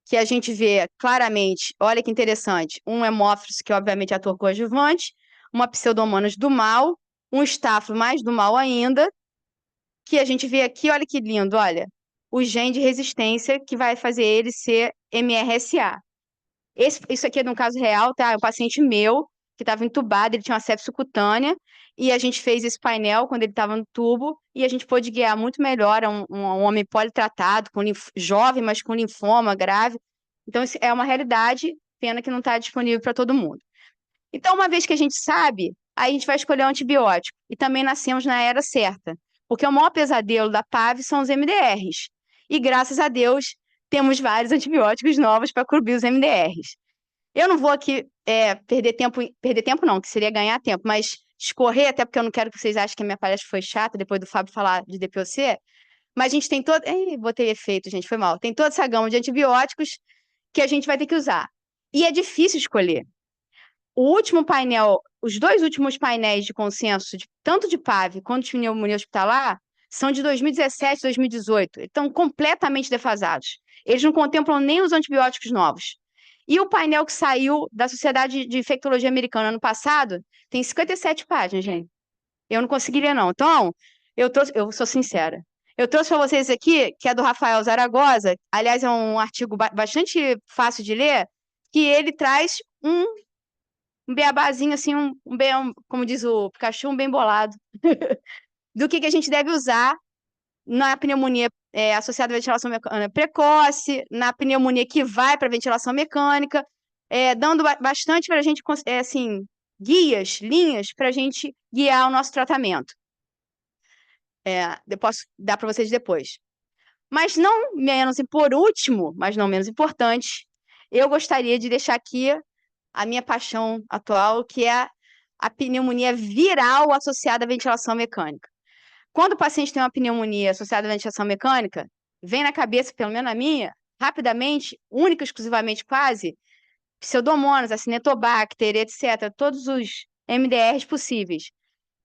que a gente vê claramente, olha que interessante, um hemófilos, que obviamente é ator coadjuvante, uma pseudomonas do mal, um estáfilo mais do mal ainda, que a gente vê aqui, olha que lindo, olha, o gene de resistência que vai fazer ele ser MRSA. Isso aqui é de um caso real, tá? É um paciente meu, que estava entubado, ele tinha uma sepse cutânea, e a gente fez esse painel quando ele estava no tubo, e a gente pôde guiar muito melhor um homem politratado, jovem, mas com linfoma grave. Então, isso é uma realidade, pena que não está disponível para todo mundo. Então, uma vez que a gente sabe, aí a gente vai escolher um antibiótico. E também nascemos na era certa, porque o maior pesadelo da PAV são os MDRs. E, graças a Deus, temos vários antibióticos novos para cobrir os MDRs. Eu não vou aqui perder tempo não, que seria ganhar tempo, mas escorrer, até porque eu não quero que vocês achem que a minha palestra foi chata, depois do Fábio falar de DPOC, mas a gente tem todo... botei efeito, gente, foi mal. Tem toda essa gama de antibióticos que a gente vai ter que usar. E é difícil escolher. O último painel, os dois últimos painéis de consenso, tanto de PAV quanto de pneumonia hospitalar, são de 2017 e 2018. Estão completamente defasados. Eles não contemplam nem os antibióticos novos. E o painel que saiu da Sociedade de Infectologia Americana ano passado tem 57 páginas, gente. Eu não conseguiria, não. Então, eu sou sincera. Eu trouxe para vocês aqui, que é do Rafael Zaragoza. Aliás, é um artigo bastante fácil de ler, que ele traz um beabazinho, assim, como diz o Pikachu, um bem bolado, do que a gente deve usar na pneumonia associada à ventilação mecânica precoce, na pneumonia que vai para ventilação mecânica, dando bastante para a gente, assim, guias, linhas, para a gente guiar o nosso tratamento. Eu posso dar para vocês depois. Mas não menos, por último, mas não menos importante, eu gostaria de deixar aqui a minha paixão atual, que é a pneumonia viral associada à ventilação mecânica. Quando o paciente tem uma pneumonia associada à ventilação mecânica, vem na cabeça, pelo menos a minha, rapidamente, única e exclusivamente quase, pseudomonas, acinetobacter, etc., todos os MDRs possíveis.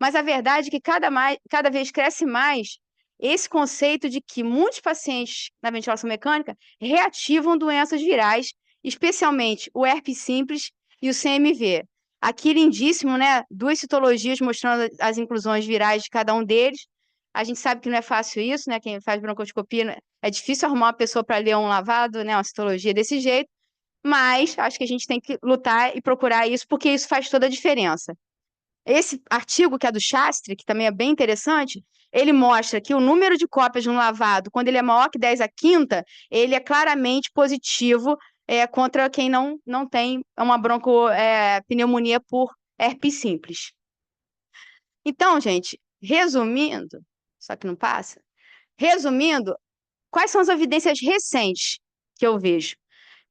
Mas a verdade é que cada vez cresce mais esse conceito de que muitos pacientes na ventilação mecânica reativam doenças virais, especialmente o herpes simples e o CMV. Aqui lindíssimo, né? 2 citologias mostrando as inclusões virais de cada um deles. A gente sabe que não é fácil isso, né? Quem faz broncoscopia, né? É difícil arrumar uma pessoa para ler um lavado, né? Uma citologia desse jeito, mas acho que a gente tem que lutar e procurar isso, porque isso faz toda a diferença. Esse artigo, que é do Shastri, que também é bem interessante, ele mostra que o número de cópias de um lavado, quando ele é maior que 10 a quinta, ele é claramente positivo contra quem não tem uma broncopneumonia por herpes simples. Então, gente, resumindo, só que não passa, resumindo, quais são as evidências recentes que eu vejo?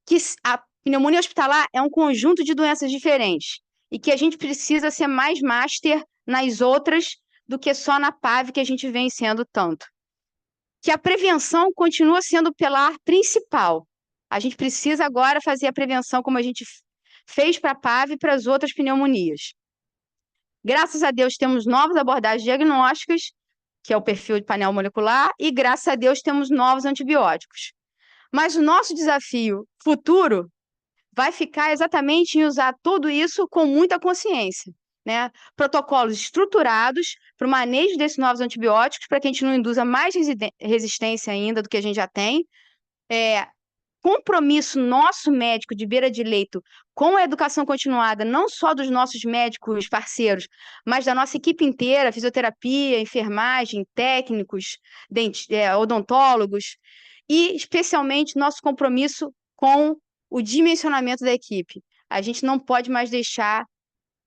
Que a pneumonia hospitalar é um conjunto de doenças diferentes e que a gente precisa ser mais master nas outras do que só na PAV, que a gente vem sendo tanto. Que a prevenção continua sendo o pilar principal. A gente precisa agora fazer a prevenção como a gente fez para a PAV e para as outras pneumonias. Graças a Deus temos novas abordagens diagnósticas, que é o perfil de painel molecular, e graças a Deus temos novos antibióticos. Mas o nosso desafio futuro vai ficar exatamente em usar tudo isso com muita consciência, né? Protocolos estruturados para o manejo desses novos antibióticos, para que a gente não induza mais resistência ainda do que a gente já tem. Compromisso nosso médico de beira de leito com a educação continuada, não só dos nossos médicos parceiros, mas da nossa equipe inteira, fisioterapia, enfermagem, técnicos, odontólogos, e especialmente nosso compromisso com o dimensionamento da equipe. A gente não pode mais deixar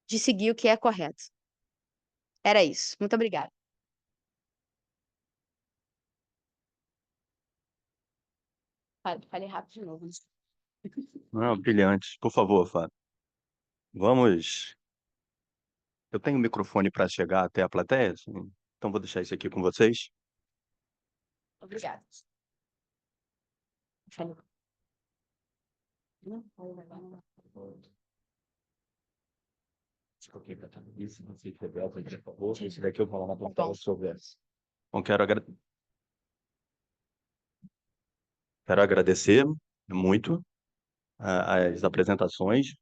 de seguir o que é correto. Era isso. Muito obrigada. Falei rápido de novo. Não, brilhante. Por favor, Fábio. Vamos. Eu tenho um microfone para chegar até a plateia, então vou deixar isso aqui com vocês. Obrigada. Esse daqui eu vou falar na plateia sobre essa. Bom, quero agradecer muito as apresentações.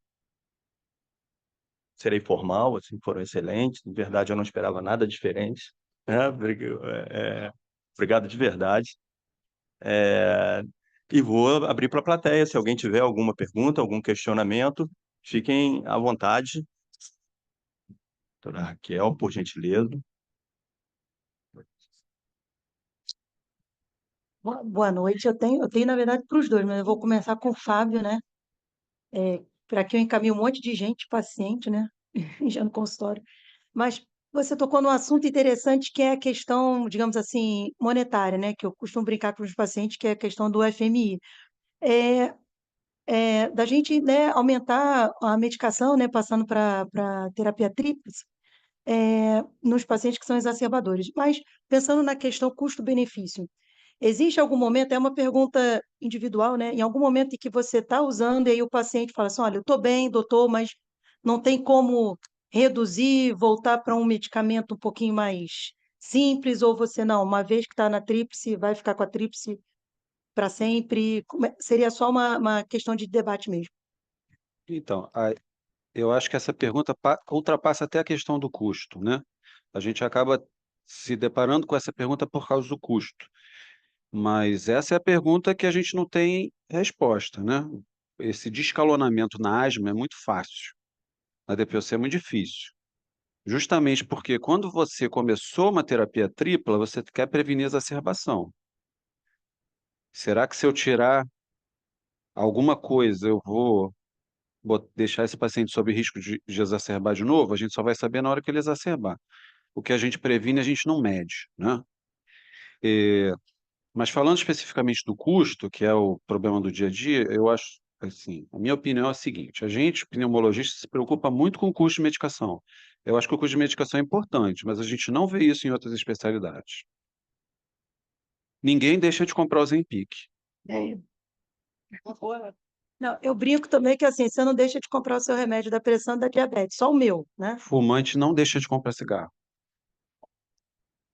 Serei formal, assim, foram excelentes. Na verdade, eu não esperava nada diferente. Obrigado de verdade. E vou abrir para a plateia. Se alguém tiver alguma pergunta, algum questionamento, fiquem à vontade. Doutora Raquel, por gentileza. Boa noite. Eu tenho, na verdade, para os dois, mas eu vou começar com o Fábio, né? Para que eu encaminhe um monte de gente, paciente, né? Já no consultório. Mas você tocou num assunto interessante que é a questão, digamos assim, monetária, né? Que eu costumo brincar com os pacientes, que é a questão do FMI. Da gente, né, aumentar a medicação, né, passando para terapia tríplice, nos pacientes que são exacerbadores. Mas pensando na questão custo-benefício, existe algum momento, é uma pergunta individual, né? Em algum momento em que você está usando e aí o paciente fala assim, olha, eu estou bem, doutor, mas não tem como reduzir, voltar para um medicamento um pouquinho mais simples, ou você não, uma vez que está na tríplice, vai ficar com a tríplice para sempre? Seria só uma questão de debate mesmo. Então, eu acho que essa pergunta ultrapassa até a questão do custo, né? A gente acaba se deparando com essa pergunta por causa do custo. Mas essa é a pergunta que a gente não tem resposta, né? Esse descalonamento na asma é muito fácil, na DPOC é muito difícil. Justamente porque quando você começou uma terapia tripla, você quer prevenir a exacerbação. Será que se eu tirar alguma coisa, eu vou deixar esse paciente sob risco de exacerbar de novo? A gente só vai saber na hora que ele exacerbar. O que a gente previne, a gente não mede, né? Mas falando especificamente do custo, que é o problema do dia a dia, eu acho, assim, a minha opinião é a seguinte: a gente, pneumologista, se preocupa muito com o custo de medicação. Eu acho que o custo de medicação é importante, mas a gente não vê isso em outras especialidades. Ninguém deixa de comprar o Ozempic. Não, eu brinco também que assim, você não deixa de comprar o seu remédio da pressão e da diabetes, só o meu, né? Fumante não deixa de comprar cigarro.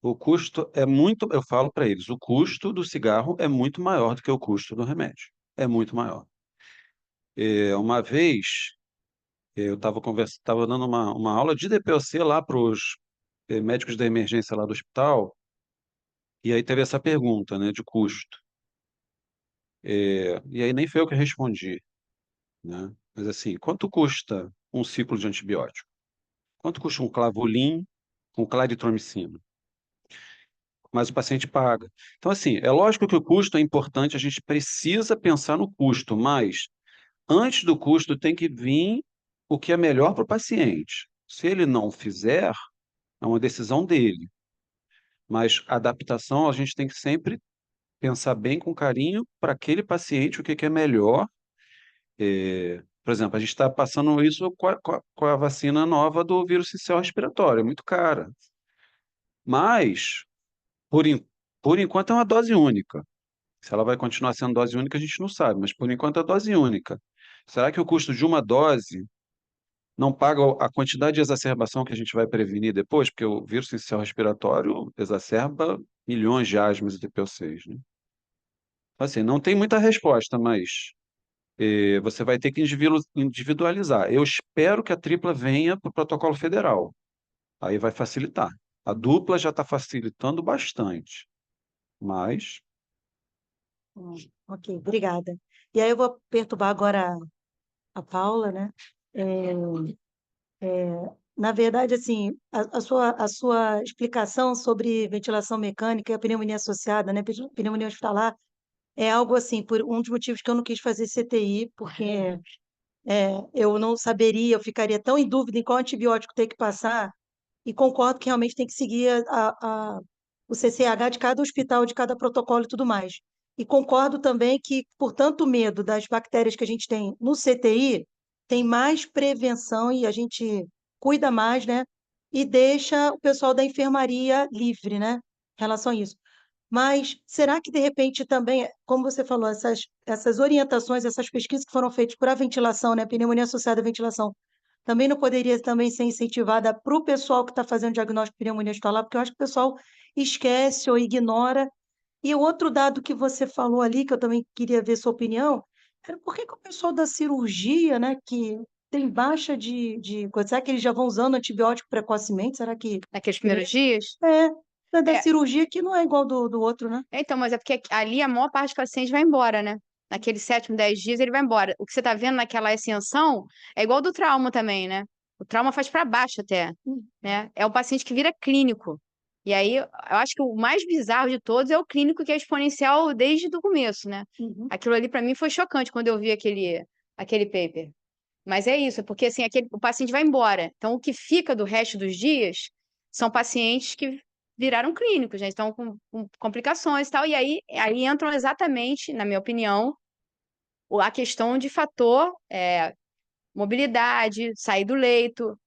O custo é muito, eu falo para eles, o custo do cigarro é muito maior do que o custo do remédio. É muito maior. Uma vez eu estava dando uma aula de DPOC lá para os médicos da emergência lá do hospital, e aí teve essa pergunta, né, de custo. E aí nem foi eu que respondi, né? Mas assim, quanto custa um ciclo de antibiótico? Quanto custa um Clavolin com claritromicina? Mas o paciente paga. Então, assim, é lógico que o custo é importante, a gente precisa pensar no custo, mas antes do custo tem que vir o que é melhor para o paciente. Se ele não fizer, é uma decisão dele. Mas a adaptação a gente tem que sempre pensar bem com carinho para aquele paciente o que é melhor. Por exemplo, a gente está passando isso com a vacina nova do vírus sincicial respiratório, é muito cara. Mas, por, en- por enquanto, é uma dose única. Se ela vai continuar sendo dose única, a gente não sabe, mas por enquanto é dose única. Será que o custo de uma dose não paga a quantidade de exacerbação que a gente vai prevenir depois? Porque o vírus sincicial respiratório exacerba milhões de asmas e TPO6, né? Então, assim, não tem muita resposta, mas você vai ter que individualizar. Eu espero que a tripla venha para o protocolo federal. Aí vai facilitar. A dupla já está facilitando bastante, mas Hum, Ok, obrigada. E aí eu vou perturbar agora a Paula, né? É, na verdade, assim, a sua explicação sobre ventilação mecânica e a pneumonia associada, né? Pneumonia hospitalar, é algo assim, por um dos motivos que eu não quis fazer CTI, porque eu não saberia, eu ficaria tão em dúvida em qual antibiótico ter que passar, e concordo que realmente tem que seguir o CCH de cada hospital, de cada protocolo e tudo mais. E concordo também que, por tanto medo das bactérias que a gente tem no CTI, tem mais prevenção e a gente cuida mais, né? E deixa o pessoal da enfermaria livre, né? Em relação a isso. Mas será que, de repente, também, como você falou, essas orientações, essas pesquisas que foram feitas para a ventilação, né, pneumonia associada à ventilação, também não poderia também ser incentivada para o pessoal que está fazendo diagnóstico de pneumonia hospitalar, porque eu acho que o pessoal esquece ou ignora. E o outro dado que você falou ali, que eu também queria ver sua opinião, era por que que o pessoal da cirurgia, né, que tem baixa de coisa, será que eles já vão usando antibiótico precocemente? Será que Naqueles primeiros dias. é, da É, cirurgia que não é igual do outro, né? então, mas é porque ali a maior parte dos pacientes vai embora, né? Naqueles 7, 10 dias ele vai embora. O que você tá vendo naquela ascensão é igual do trauma também, né? O trauma faz para baixo até, né? É o paciente que vira clínico. E aí, eu acho que o mais bizarro de todos é o clínico que é exponencial desde o começo, né? Uhum. Aquilo ali para mim foi chocante quando eu vi aquele paper. Mas é isso, porque assim, o paciente vai embora. Então, o que fica do resto dos dias são pacientes que viraram clínicos, já estão com complicações e tal. E aí entram exatamente, na minha opinião, a questão de fator mobilidade, sair do leito.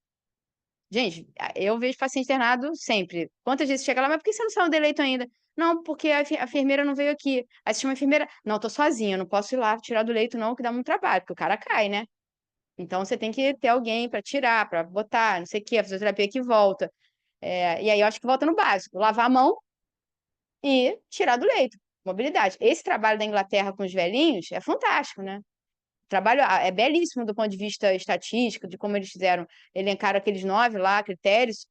Gente, eu vejo paciente internado sempre. Quantas vezes chega lá, mas por que você não saiu do leito ainda? Não, porque a enfermeira não veio aqui. Aí você chama a enfermeira, não, eu tô sozinha, eu não posso ir lá tirar do leito, não, que dá muito trabalho, porque o cara cai, né? Então você tem que ter alguém para tirar, para botar, não sei o quê, a fisioterapia que volta. E aí eu acho que volta no básico: lavar a mão e tirar do leito. Mobilidade. Esse trabalho da Inglaterra com os velhinhos é fantástico, né? O trabalho é belíssimo do ponto de vista estatístico, de como eles fizeram, elencaram aqueles 9 lá, critérios.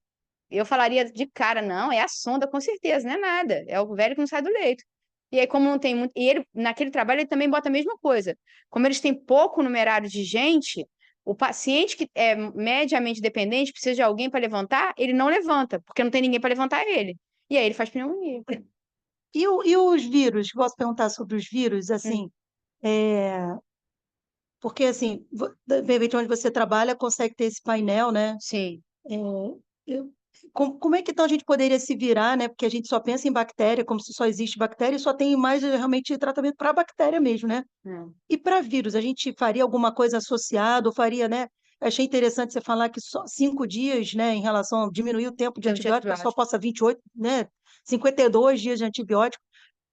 Eu falaria de cara, não, é a sonda com certeza, não é nada. É o velho que não sai do leito. E aí, como não tem muito. E ele, naquele trabalho, ele também bota a mesma coisa. Como eles têm pouco numerário de gente, o paciente que é mediamente dependente, precisa de alguém para levantar, ele não levanta, porque não tem ninguém para levantar ele. E aí ele faz pneumonia. E os vírus? Posso perguntar sobre os vírus? Hum, Assim, é, porque assim, de repente onde você trabalha consegue ter esse painel, né? sim. É, como é que então a gente poderia se virar, né? Porque a gente só pensa em bactéria, como se só existe bactéria, e só tem mais realmente tratamento para bactéria mesmo, né? Hum. E para vírus, a gente faria alguma coisa associada, ou faria, né? Achei interessante você falar que só 5 dias, né, em relação a diminuir o tempo de Tempo de antibiótico, só antibiótico. passa 28, né? 52 dias de antibiótico,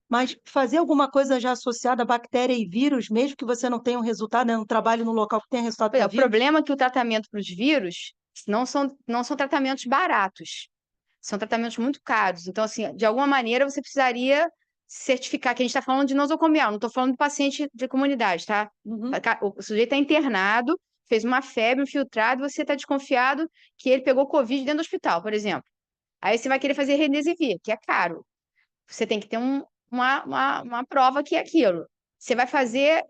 mas fazer alguma coisa já associada a bactéria e vírus, mesmo que você não tenha um resultado, né, um trabalho no local que tenha resultado Pois é, para o vírus? problema é que o tratamento para os vírus não são tratamentos baratos. São tratamentos muito caros. Então, assim, de alguma maneira você precisaria certificar que a gente está falando de nosocomial, não estou falando de paciente de comunidade, tá? Uhum. O sujeito está internado, fez uma febre, um filtrado, você está desconfiado que ele pegou Covid dentro do hospital, por exemplo. Aí você vai querer fazer remdesivir, que é caro. Você tem que ter uma prova que é aquilo. Você vai fazer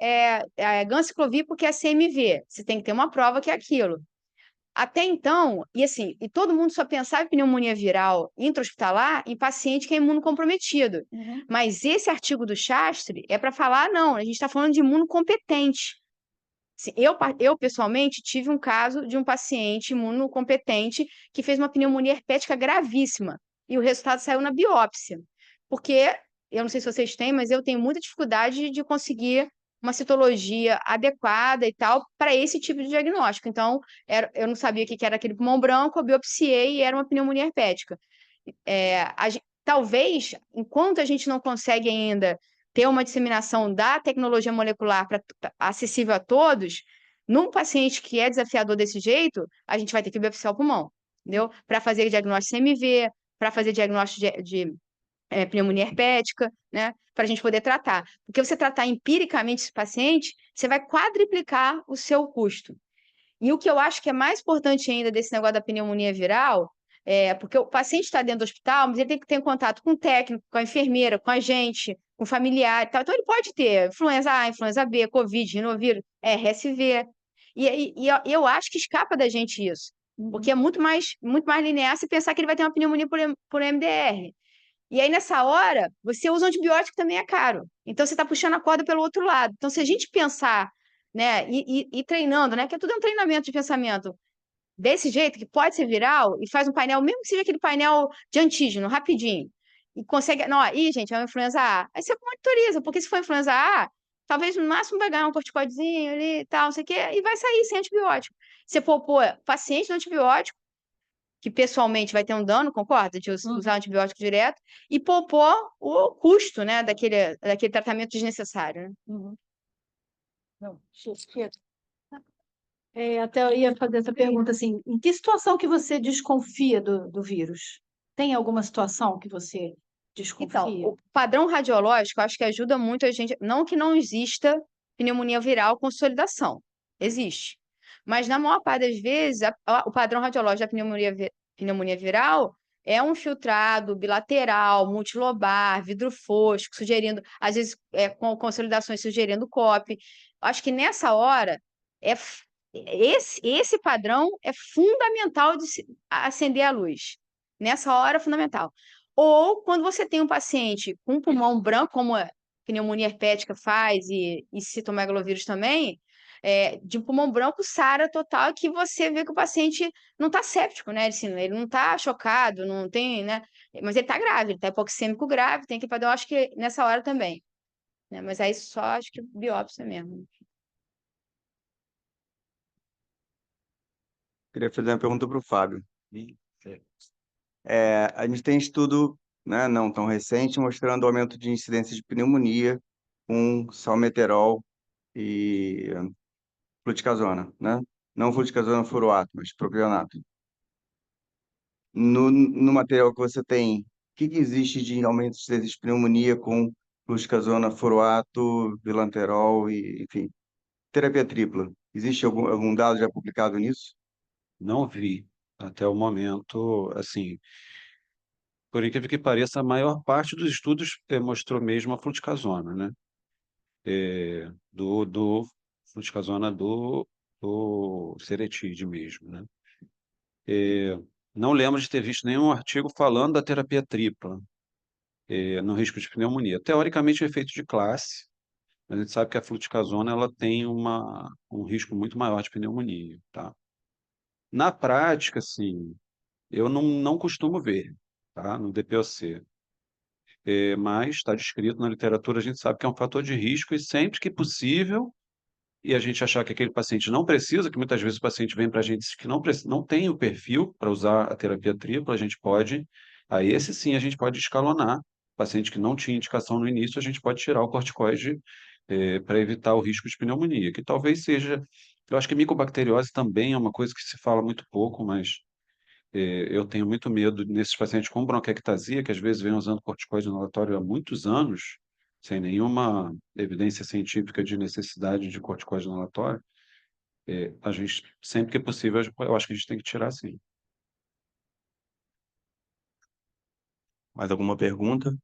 ganciclovir porque é CMV. Você tem que ter uma prova que é aquilo. Até então, e assim, e todo mundo só pensava em pneumonia viral intra-hospitalar em paciente que é imunocomprometido. Uhum. Mas esse artigo do Shastri é para falar, não, a gente está falando de imunocompetente. Assim, eu, pessoalmente, tive um caso de um paciente imunocompetente que fez uma pneumonia herpética gravíssima. E o resultado saiu na biópsia. Porque, eu não sei se vocês têm, mas eu tenho muita dificuldade de conseguir uma citologia adequada e tal para esse tipo de diagnóstico. Então, eu não sabia o que era aquele pulmão branco, eu biopsiei e era uma pneumonia herpética. Talvez, enquanto a gente não consegue ainda ter uma disseminação da tecnologia molecular acessível a todos, num paciente que é desafiador desse jeito, a gente vai ter que biopsiar o pulmão, entendeu? Para fazer diagnóstico CMV, para fazer diagnóstico de pneumonia herpética, né? Para a gente poder tratar. Porque você tratar empiricamente esse paciente, você vai quadriplicar o seu custo. E o que eu acho que é mais importante ainda desse negócio da pneumonia viral porque o paciente está dentro do hospital, mas ele tem que ter contato com o técnico, com a enfermeira, com a gente, com o familiar e tal. Então, ele pode ter influenza A, influenza B, Covid, rinovírus, RSV. E eu acho que escapa da gente isso, porque é muito mais linear se pensar que ele vai ter uma pneumonia por MDR. E aí, nessa hora, você usa antibiótico também é caro. Então, você está puxando a corda pelo outro lado. Então, se a gente pensar, né, e treinando, né, que tudo é um treinamento de pensamento, desse jeito, que pode ser viral, e faz um painel, mesmo que seja aquele painel de antígeno, rapidinho, e consegue. Não, aí, gente, é uma influenza A. Aí você monitoriza, porque se for influenza A, talvez no máximo vai ganhar um corticoidezinho ali e tal, não sei o quê, e vai sair sem antibiótico. Você poupou paciente do antibiótico, que pessoalmente vai ter um dano, concorda? De usar antibiótico direto, e poupou o custo, né, daquele tratamento desnecessário, né? Não, chega. Até eu ia fazer essa pergunta assim, em que situação que você desconfia do vírus? Tem alguma situação que você Então, desconfia? o padrão radiológico, eu acho que ajuda muito a gente. Não que não exista pneumonia viral com consolidação. Existe. Mas, na maior parte das vezes, o padrão radiológico da pneumonia viral é um filtrado bilateral, multilobar, vidro fosco, sugerindo, às vezes, com consolidações sugerindo COP. Acho que nessa hora, esse padrão é fundamental de acender a luz. Nessa hora, é fundamental. Ou quando você tem um paciente com um pulmão branco, como a pneumonia herpética faz e citomegalovírus também, de pulmão branco, SARA total, que você vê que o paciente não está séptico, né? Assim, ele não está chocado, não tem, né? Mas ele está grave, ele está hipoxêmico grave, tem que fazer, eu acho que nessa hora também. Né? Mas aí só acho que biópsia mesmo. Queria fazer uma pergunta para o Fábio. A gente tem estudo, né, não tão recente, mostrando o aumento de incidência de pneumonia com salmeterol e fluticasona, né? Não fluticasona furoato, mas propionato. No material que você tem, o que existe de aumento de incidência de pneumonia com fluticasona furoato, vilanterol e, enfim, terapia tripla? Existe algum dado já publicado nisso? Não vi até o momento, assim, por incrível que pareça, a maior parte dos estudos mostrou mesmo a fluticasona, né? Do fluticasona do ceretide mesmo, né? Não lembro de ter visto nenhum artigo falando da terapia tripla no risco de pneumonia. Teoricamente, é efeito de classe, mas a gente sabe que a fluticasona ela tem um risco muito maior de pneumonia, tá? Na prática, assim, eu não costumo ver, tá? No DPOC. Mas está descrito na literatura, a gente sabe que é um fator de risco e sempre que possível, e a gente achar que aquele paciente não precisa, que muitas vezes o paciente vem para a gente que não tem o perfil para usar a terapia tripla, a gente pode, aí esse sim a gente pode escalonar. Paciente que não tinha indicação no início, a gente pode tirar o corticoide para evitar o risco de pneumonia, que talvez seja, eu acho que micobacteriose também é uma coisa que se fala muito pouco, mas Eu tenho muito medo nesses pacientes com bronquiectasia, que às vezes vêm usando corticoide inalatório há muitos anos, sem nenhuma evidência científica de necessidade de corticoide inalatório. A gente, sempre que é possível, eu acho que a gente tem que tirar sim. Mais alguma pergunta?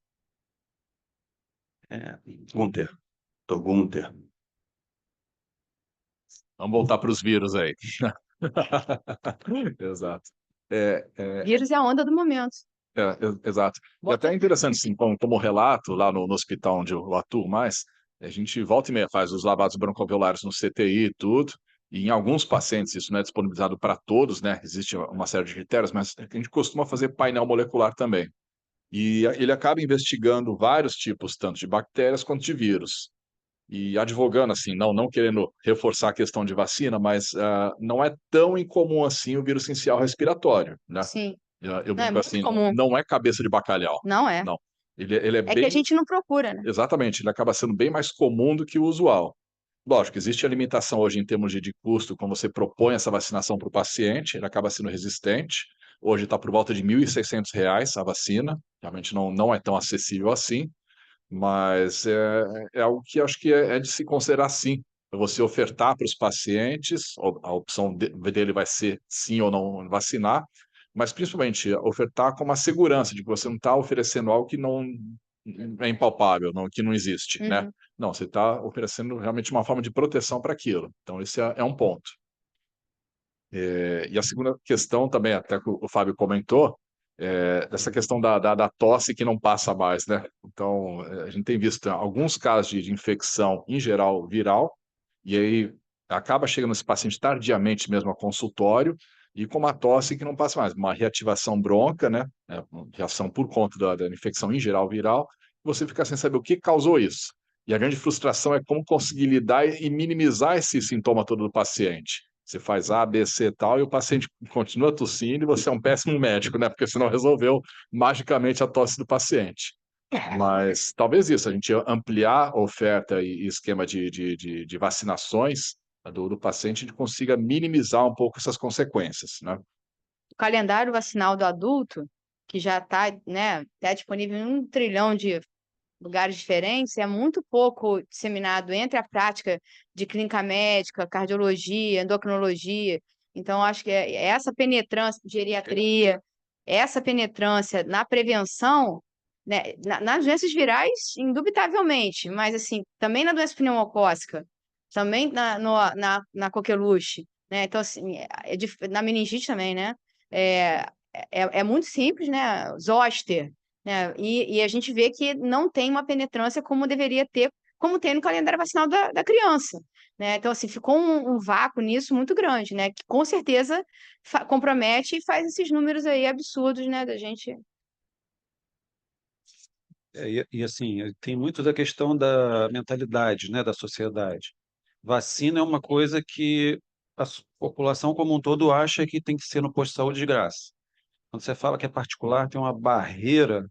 Gunter. Dr. Gunter. Vamos voltar para os vírus aí. Exato. Vírus é a onda do momento. Exato. E até é interessante, assim, como relato lá no hospital onde eu atuo mais, a gente volta e meia faz os lavados broncoalveolares no CTI e tudo, e em alguns pacientes isso não é disponibilizado para todos, né? Existe uma série de critérios, mas a gente costuma fazer painel molecular também. E ele acaba investigando vários tipos, tanto de bactérias quanto de vírus. E advogando, assim, não querendo reforçar a questão de vacina, mas não é tão incomum assim o vírus sincicial respiratório, né? Sim. Eu Não, é brinco muito assim, comum. não é cabeça de bacalhau. Não é. Não. Ele é É que a bem. gente não procura, né? Exatamente, ele acaba sendo bem mais comum do que o usual. Lógico, existe a limitação hoje em termos de custo, quando você propõe essa vacinação para o paciente, ele acaba sendo resistente. Hoje está por volta de R$ 1.600 a vacina, realmente não é tão acessível assim, mas é algo que acho que é de se considerar sim. Você ofertar para os pacientes, a opção dele vai ser sim ou não vacinar, mas principalmente ofertar com uma segurança de que você não está oferecendo algo que não é impalpável, que não existe, né? Uhum. Não, você está oferecendo realmente uma forma de proteção para aquilo. Então, esse é um ponto. E a segunda questão também, até que o Fábio comentou, dessa questão da tosse que não passa mais, né? Então, a gente tem visto alguns casos de infecção, em geral, viral, e aí acaba chegando esse paciente tardiamente mesmo ao consultório, e com uma tosse que não passa mais, uma reativação bronca, né? Uma reação por conta da infecção, em geral, viral, você fica sem saber o que causou isso. E a grande frustração é como conseguir lidar e minimizar esse sintoma todo do paciente. Você faz A, B, C e tal, e o paciente continua tossindo e você é um péssimo médico, né? Porque você não resolveu magicamente a tosse do paciente. Mas talvez isso, a gente ampliar a oferta e esquema de vacinações do paciente, a gente consiga minimizar um pouco essas consequências, né? O calendário vacinal do adulto, que já está, né, tá disponível em 1 trilhão de lugares diferentes, é muito pouco disseminado entre a prática de clínica médica, cardiologia, endocrinologia. Então, acho que essa penetrância de geriatria, essa penetrância na prevenção, né, nas doenças virais, indubitavelmente, mas assim, também na doença pneumocócica, também na coqueluche, né? Então, assim, na meningite também, né? É, é muito simples, né? Zoster, né? E a gente vê que não tem uma penetrância como deveria ter, como tem no calendário vacinal da criança, né? Então, assim, ficou um vácuo nisso muito grande, né? Que com certeza compromete e faz esses números aí absurdos, né? Da gente. Assim, tem muito da questão da mentalidade, né, da sociedade. Vacina é uma coisa que a população como um todo acha que tem que ser no posto de saúde de graça. Quando você fala que é particular, tem uma barreira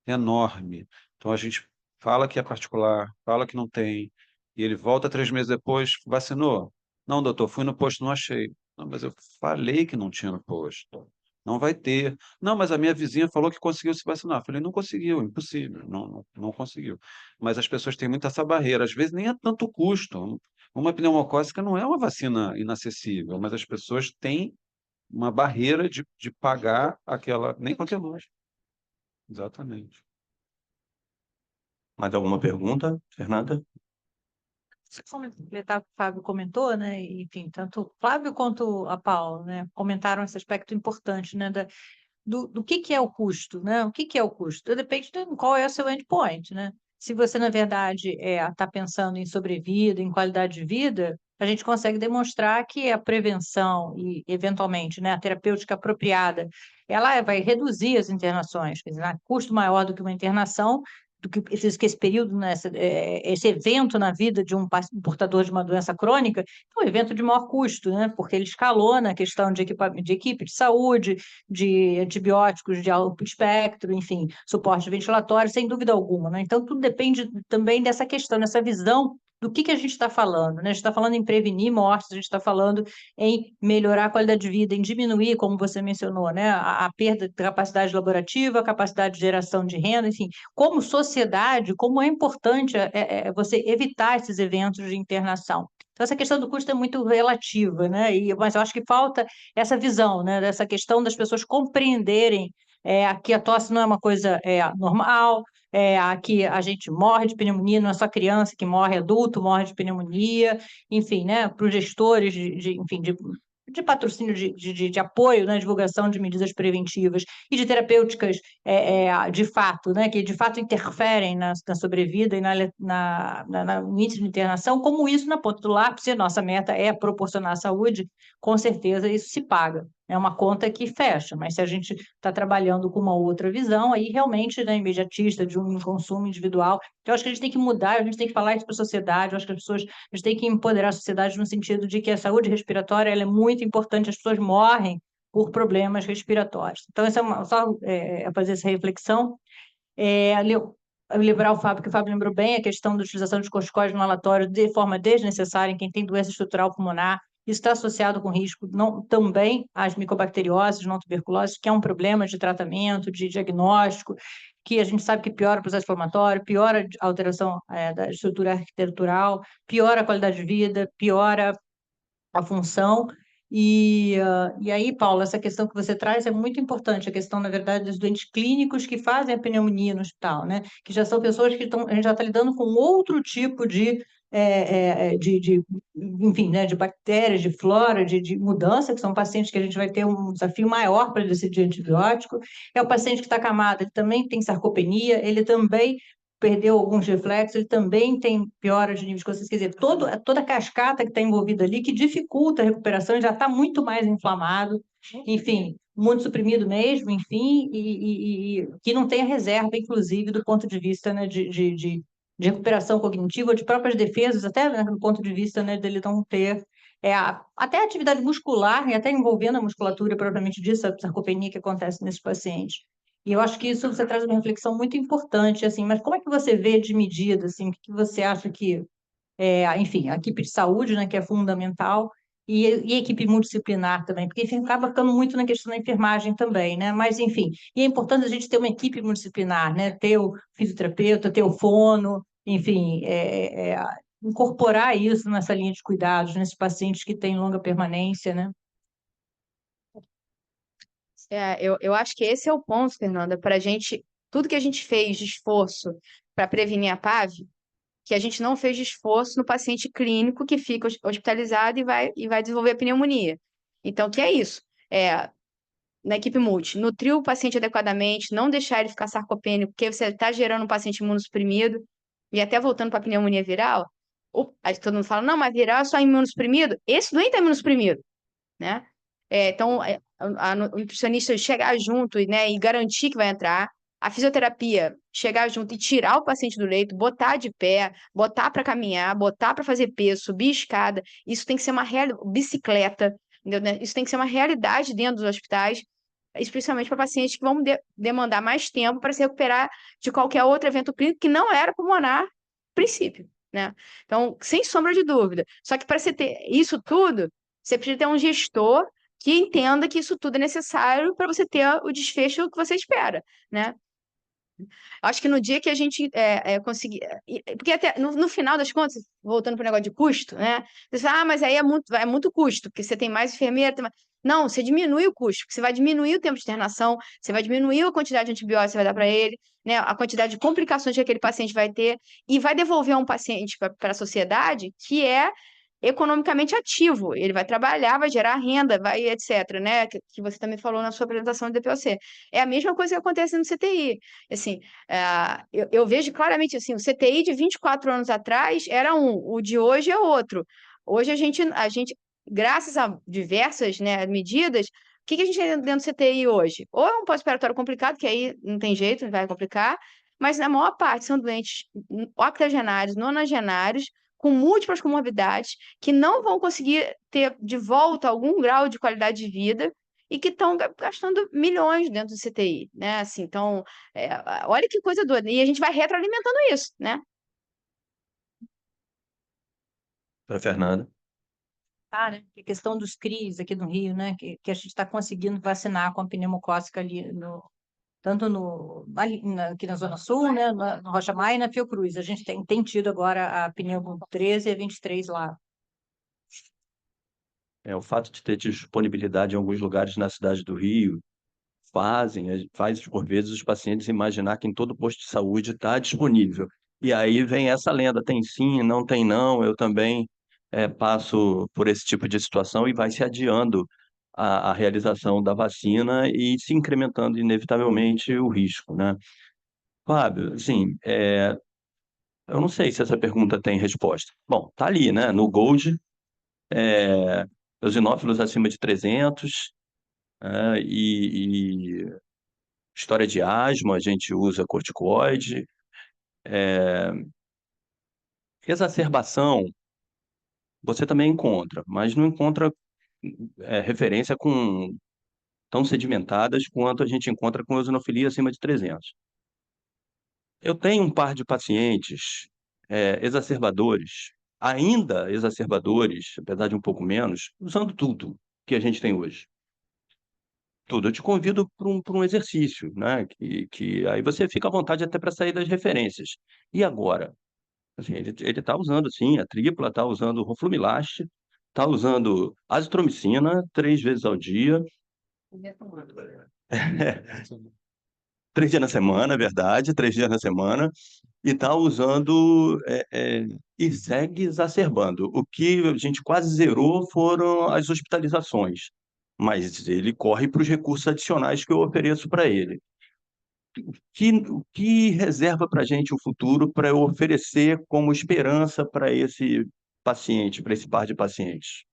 enorme. Então a gente fala que é particular, fala que não tem, e ele volta 3 meses depois, vacinou? Não, doutor, fui no posto, não achei. Não, mas eu falei que não tinha no posto. Não vai ter. Não, mas a minha vizinha falou que conseguiu se vacinar. Eu falei, não conseguiu, impossível, não conseguiu. Mas as pessoas têm muito essa barreira. Às vezes nem é tanto custo. Uma pneumocócica não é uma vacina inacessível, mas as pessoas têm uma barreira de pagar aquela. Nem qualquer loja. Exatamente. Mais alguma pergunta, Fernanda? Completar o que o Fábio comentou, né? Enfim, tanto o Flávio quanto a Paula, né, comentaram esse aspecto importante, né, do que é o custo, né? O que é o custo? Depende de qual é o seu endpoint, né? Se você, na verdade, está pensando em sobrevida, em qualidade de vida, a gente consegue demonstrar que a prevenção e, eventualmente, né, a terapêutica apropriada, ela vai reduzir as internações, quer dizer, custo maior do que uma internação, do que esse período, né, esse evento na vida de um portador de uma doença crônica, é um evento de maior custo, né, porque ele escalou na questão de equipe de saúde, de antibióticos de alto espectro, enfim, suporte ventilatório, sem dúvida alguma, né? Então, tudo depende também dessa questão, dessa visão do que a gente está falando, né? A gente está falando em prevenir mortes, a gente está falando em melhorar a qualidade de vida, em diminuir, como você mencionou, né? A perda de capacidade laborativa, a capacidade de geração de renda, enfim, como sociedade, como é importante você evitar esses eventos de internação. Então, essa questão do custo é muito relativa, né? Mas eu acho que falta essa visão, né? Dessa questão das pessoas compreenderem que a tosse não é uma coisa normal, aqui a gente morre de pneumonia, não é só criança que morre, adulto morre de pneumonia, enfim, né? Para os gestores enfim, de patrocínio, de apoio, né? Divulgação de medidas preventivas e de terapêuticas de fato, né? Que de fato interferem na sobrevida e no índice de internação, como isso na ponta do lápis, se a nossa meta é proporcionar saúde, com certeza isso se paga. É uma conta que fecha, mas se a gente está trabalhando com uma outra visão, aí realmente, né, imediatista, de um consumo individual. Então, eu acho que a gente tem que mudar, a gente tem que falar isso para a sociedade, eu acho que a gente tem que empoderar a sociedade no sentido de que a saúde respiratória ela é muito importante, as pessoas morrem por problemas respiratórios. Então, isso só fazer essa reflexão. Lembrar o Fábio, que o Fábio lembrou bem, a questão da utilização de corticoides inalatórios de forma desnecessária em quem tem doença estrutural pulmonar. Isso está associado com risco também às micobacterioses, não tuberculose, que é um problema de tratamento, de diagnóstico, que a gente sabe que piora o processo inflamatório, piora a alteração da estrutura arquitetural, piora a qualidade de vida, piora a função. E aí, Paula, essa questão que você traz é muito importante, a questão, na verdade, dos doentes clínicos que fazem a pneumonia no hospital, né? Que já são pessoas que a gente já está lidando com outro tipo enfim, né, de bactérias, de flora, de mudança, que são pacientes que a gente vai ter um desafio maior para decidir antibiótico. É o paciente que está acamado, ele também tem sarcopenia, ele também perdeu alguns reflexos, ele também tem piora de nível de consciência, quer dizer, toda a cascata que está envolvida ali, que dificulta a recuperação, já está muito mais inflamado, enfim, muito suprimido mesmo, enfim, e que não tem a reserva, inclusive, do ponto de vista, né, de recuperação cognitiva, de próprias defesas, até, né, do ponto de vista, né, dele não ter até a atividade muscular, e até envolvendo a musculatura propriamente disso, a sarcopenia que acontece nesse paciente. E eu acho que isso você traz uma reflexão muito importante, assim, mas como é que você vê de medida, assim, o que você acha que, enfim, a equipe de saúde, né, que é fundamental, e a equipe multidisciplinar também, porque enfim, acaba ficando muito na questão da enfermagem também, né? Mas, enfim, e é importante a gente ter uma equipe multidisciplinar, né? Ter o fisioterapeuta, ter o fono, enfim, incorporar isso nessa linha de cuidados, nesses pacientes que têm longa permanência, né? Eu acho que esse é o ponto, Fernanda, para a gente, tudo que a gente fez de esforço para prevenir a PAV, que a gente não fez de esforço no paciente clínico que fica hospitalizado e vai desenvolver a pneumonia. Então, que é isso? Na equipe multi, nutrir o paciente adequadamente, não deixar ele ficar sarcopênico, porque você está gerando um paciente imunossuprimido, e até voltando para a pneumonia viral, aí todo mundo fala, não, mas viral é só imunossuprimido. Esse doente é imunossuprimido, né? Então, o nutricionista chegar junto e garantir que vai entrar, a fisioterapia chegar junto e tirar o paciente do leito, botar de pé, botar para caminhar, botar para fazer peso, subir escada, isso tem que ser uma bicicleta, entendeu? Isso tem que ser uma realidade dentro dos hospitais, especialmente para pacientes que vão demandar mais tempo para se recuperar de qualquer outro evento clínico que não era pulmonar, a princípio, né? Então, sem sombra de dúvida. Só que para você ter isso tudo, você precisa ter um gestor que entenda que isso tudo é necessário para você ter o desfecho que você espera, né? Acho que no dia que a gente conseguir. Porque até no final das contas, voltando para o negócio de custo, né? Você fala, mas aí é muito custo, porque você tem mais enfermeira. Não, você diminui o custo, porque você vai diminuir o tempo de internação, você vai diminuir a quantidade de antibióticos que você vai dar para ele, né? A quantidade de complicações que aquele paciente vai ter, e vai devolver um paciente para a sociedade que é economicamente ativo, ele vai trabalhar, vai gerar renda, vai etc, né? Que você também falou na sua apresentação do DPOC. É a mesma coisa que acontece no CTI. Assim, eu vejo claramente assim, o CTI de 24 anos atrás era o de hoje é outro. Hoje a gente graças a diversas, né, medidas, o que a gente tem dentro do CTI hoje? Ou é um pós-operatório complicado, que aí não tem jeito, vai complicar, mas na maior parte são doentes octogenários, nonagenários, com múltiplas comorbidades, que não vão conseguir ter de volta algum grau de qualidade de vida e que estão gastando milhões dentro do CTI, né? Assim, então, olha que coisa doida. E a gente vai retroalimentando isso, né? Para Fernanda. Né? Que a questão dos CRIs aqui no Rio, né? Que a gente está conseguindo vacinar com a pneumocócica ali tanto aqui na Zona Sul, né? No Rocha Maia e na Fiocruz. A gente tem tido agora a pneumo 13 e a 23 lá. O fato de ter disponibilidade em alguns lugares na cidade do Rio faz, por vezes, os pacientes imaginar que em todo posto de saúde está disponível. E aí vem essa lenda, tem sim, não tem não, eu também passo por esse tipo de situação e vai se adiando a realização da vacina e se incrementando inevitavelmente o risco, né? Fábio, assim, eu não sei se essa pergunta tem resposta. Bom, tá ali, né? No Gold, eosinófilos acima de 300, e história de asma, a gente usa corticoide. Exacerbação, você também encontra, mas não encontra referência tão sedimentadas quanto a gente encontra com eosinofilia acima de 300. Eu tenho um par de pacientes exacerbadores, ainda exacerbadores, apesar de um pouco menos, usando tudo que a gente tem hoje. Tudo. Eu te convido para um exercício, né? Que aí você fica à vontade até para sair das referências. E agora? Assim, ele está usando, sim, a tripla, está usando roflumilaste, está usando azitromicina 3 vezes ao dia, 3 dias na semana, é verdade, 3 dias na semana, e está usando e segue exacerbando. O que a gente quase zerou foram as hospitalizações, mas ele corre para os recursos adicionais que eu ofereço para ele. O que reserva para a gente o futuro para eu oferecer como esperança para esse paciente, para esse par de pacientes?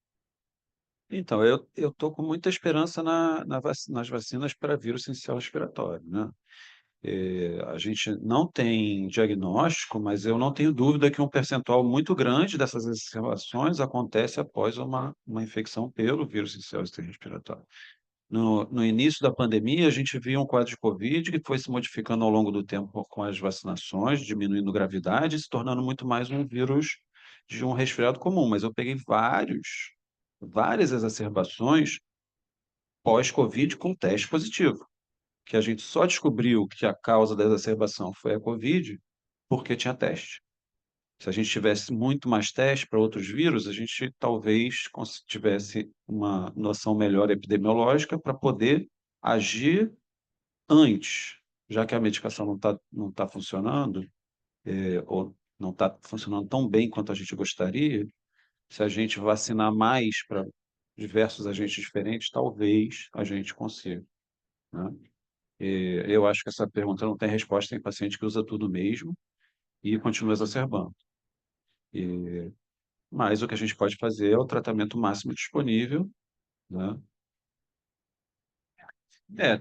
Então, eu estou com muita esperança nas vacinas para vírus essencial respiratório, né? A gente não tem diagnóstico, mas eu não tenho dúvida que um percentual muito grande dessas exacerbações acontece após uma infecção pelo vírus essencial respiratório. No início da pandemia, a gente viu um quadro de Covid que foi se modificando ao longo do tempo com as vacinações, diminuindo gravidade e se tornando muito mais um vírus de um resfriado comum. Mas eu peguei várias exacerbações pós-Covid com teste positivo, que a gente só descobriu que a causa da exacerbação foi a Covid porque tinha teste. Se a gente tivesse muito mais teste para outros vírus, a gente talvez tivesse uma noção melhor epidemiológica para poder agir antes, já que a medicação não tá funcionando, ou não está funcionando tão bem quanto a gente gostaria. Se a gente vacinar mais para diversos agentes diferentes, talvez a gente consiga, né? Eu acho que essa pergunta não tem resposta. Tem paciente que usa tudo mesmo e continua exacerbando. Mas o que a gente pode fazer é o tratamento máximo disponível, né?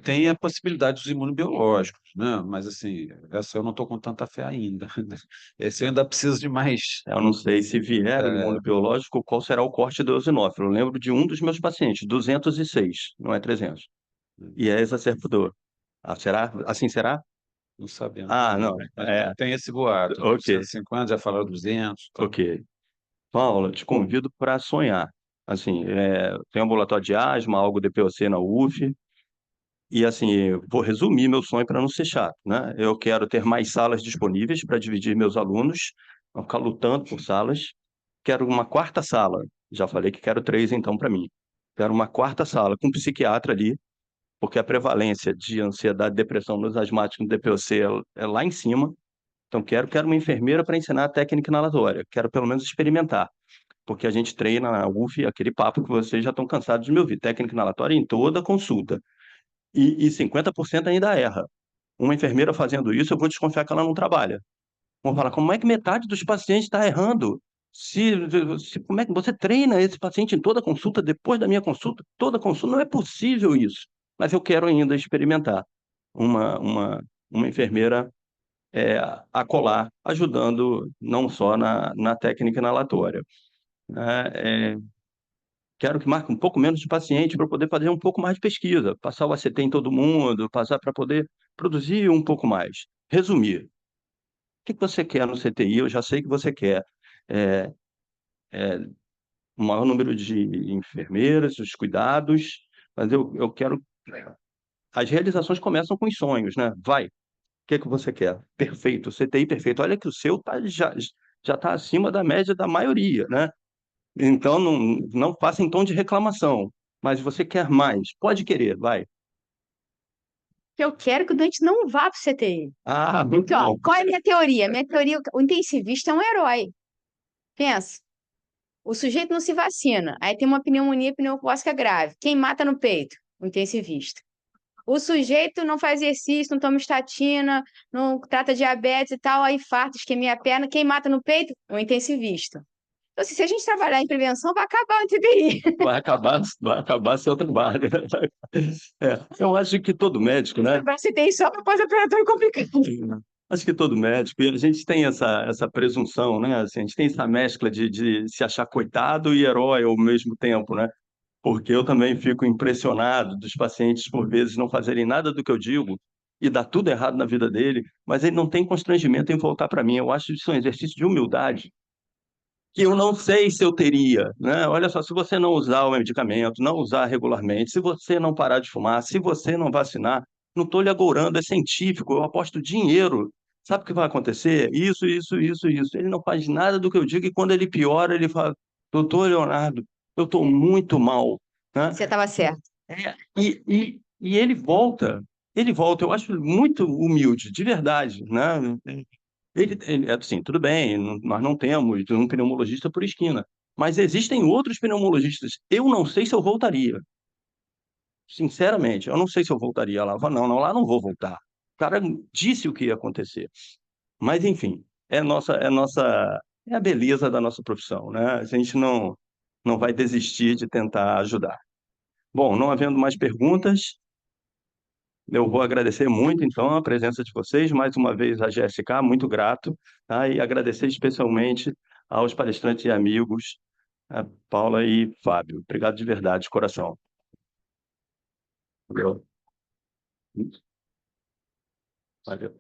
Tem a possibilidade dos imunobiológicos, né? Mas, assim, essa eu não estou com tanta fé ainda. Esse eu ainda preciso de mais. Eu não sei se vier o imunobiológico, qual será o corte do eosinófilo. Eu lembro de um dos meus pacientes, 206, não é 300. E é exacerbador. Será? Assim será? Não sabemos. Não. Mas tem esse boato. Ok, 150, já falaram 200. Tá? ok. Paulo, eu te convido para sonhar. Assim, tem um ambulatório de asma, algo de POC na UF, e assim, eu vou resumir meu sonho para não ser chato, né? Eu quero ter mais salas disponíveis para dividir meus alunos, não ficar lutando por salas. Quero uma quarta sala. Já falei que quero 3, então, para mim. Quero uma quarta sala com um psiquiatra ali, porque a prevalência de ansiedade e depressão nos asmáticos no DPOC é lá em cima. Então, quero uma enfermeira para ensinar a técnica inalatória. Quero pelo menos experimentar, porque a gente treina na UF aquele papo que vocês já estão cansados de me ouvir. Técnica inalatória em toda consulta. E 50% ainda erra. Uma enfermeira fazendo isso, eu vou desconfiar que ela não trabalha. Vão falar, como é que metade dos pacientes está errando? Como é que você treina esse paciente em toda consulta, depois da minha consulta? Toda consulta, não é possível isso. Mas eu quero ainda experimentar uma enfermeira a colar, ajudando não só na técnica inalatória, né? Quero que marque um pouco menos de paciente para poder fazer um pouco mais de pesquisa, passar o ACT em todo mundo, passar para poder produzir um pouco mais. Resumir. O que você quer no CTI? Eu já sei que você quer o maior número de enfermeiras, os cuidados, mas eu quero... As realizações começam com os sonhos, né? Vai, o que é que você quer? Perfeito, CTI perfeito. Olha que o seu já está acima da média da maioria, né? Então, não faça em tom de reclamação, mas você quer mais, pode querer, vai. Eu quero que o doente não vá para o CTI. Ah, muito Porque, ó, bom. qual é a minha teoria? Minha teoria, o intensivista é um herói. Pensa, o sujeito não se vacina, aí tem uma pneumonia pneumocócica grave. Quem mata no peito? O intensivista. O sujeito não faz exercício, não toma estatina, não trata diabetes e tal, aí infarto, isquemia a perna. Quem mata no peito? O intensivista. Então, assim, se a gente trabalhar em prevenção, vai acabar o TBI. Vai acabar seu trabalho. Eu acho que todo médico, né? Para CTI só para pós-operatório complicado. Acho que todo médico, e a gente tem essa presunção, né? Assim, a gente tem essa mescla de se achar coitado e herói ao mesmo tempo, né? Porque eu também fico impressionado dos pacientes, por vezes, não fazerem nada do que eu digo e dá tudo errado na vida dele, mas ele não tem constrangimento em voltar para mim. Eu acho isso um exercício de humildade que eu não sei se eu teria, né? Olha só, se você não usar o medicamento, não usar regularmente, se você não parar de fumar, se você não vacinar, não estou lhe agourando, é científico, eu aposto dinheiro. Sabe o que vai acontecer? Isso, isso, isso, isso. Ele não faz nada do que eu digo e quando ele piora, ele fala, doutor Leonardo, eu estou muito mal, né? Você estava certo. E ele volta, eu acho muito humilde, de verdade, né? Assim, tudo bem, nós não temos um pneumologista por esquina, mas existem outros pneumologistas. Eu não sei se eu voltaria. Sinceramente, eu não sei se eu voltaria lá. Eu falo, não, não, lá não vou voltar. O cara disse o que ia acontecer. Mas, enfim, é a beleza da nossa profissão, né? A gente não vai desistir de tentar ajudar. Bom, não havendo mais perguntas, eu vou agradecer muito, então, a presença de vocês, mais uma vez a Jéssica, muito grato, tá? E agradecer especialmente aos palestrantes e amigos, a Paula e Fábio. Obrigado de verdade, de coração. Valeu. Valeu.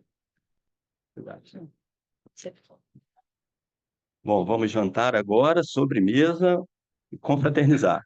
Obrigado. Bom, vamos jantar agora, sobremesa e confraternizar.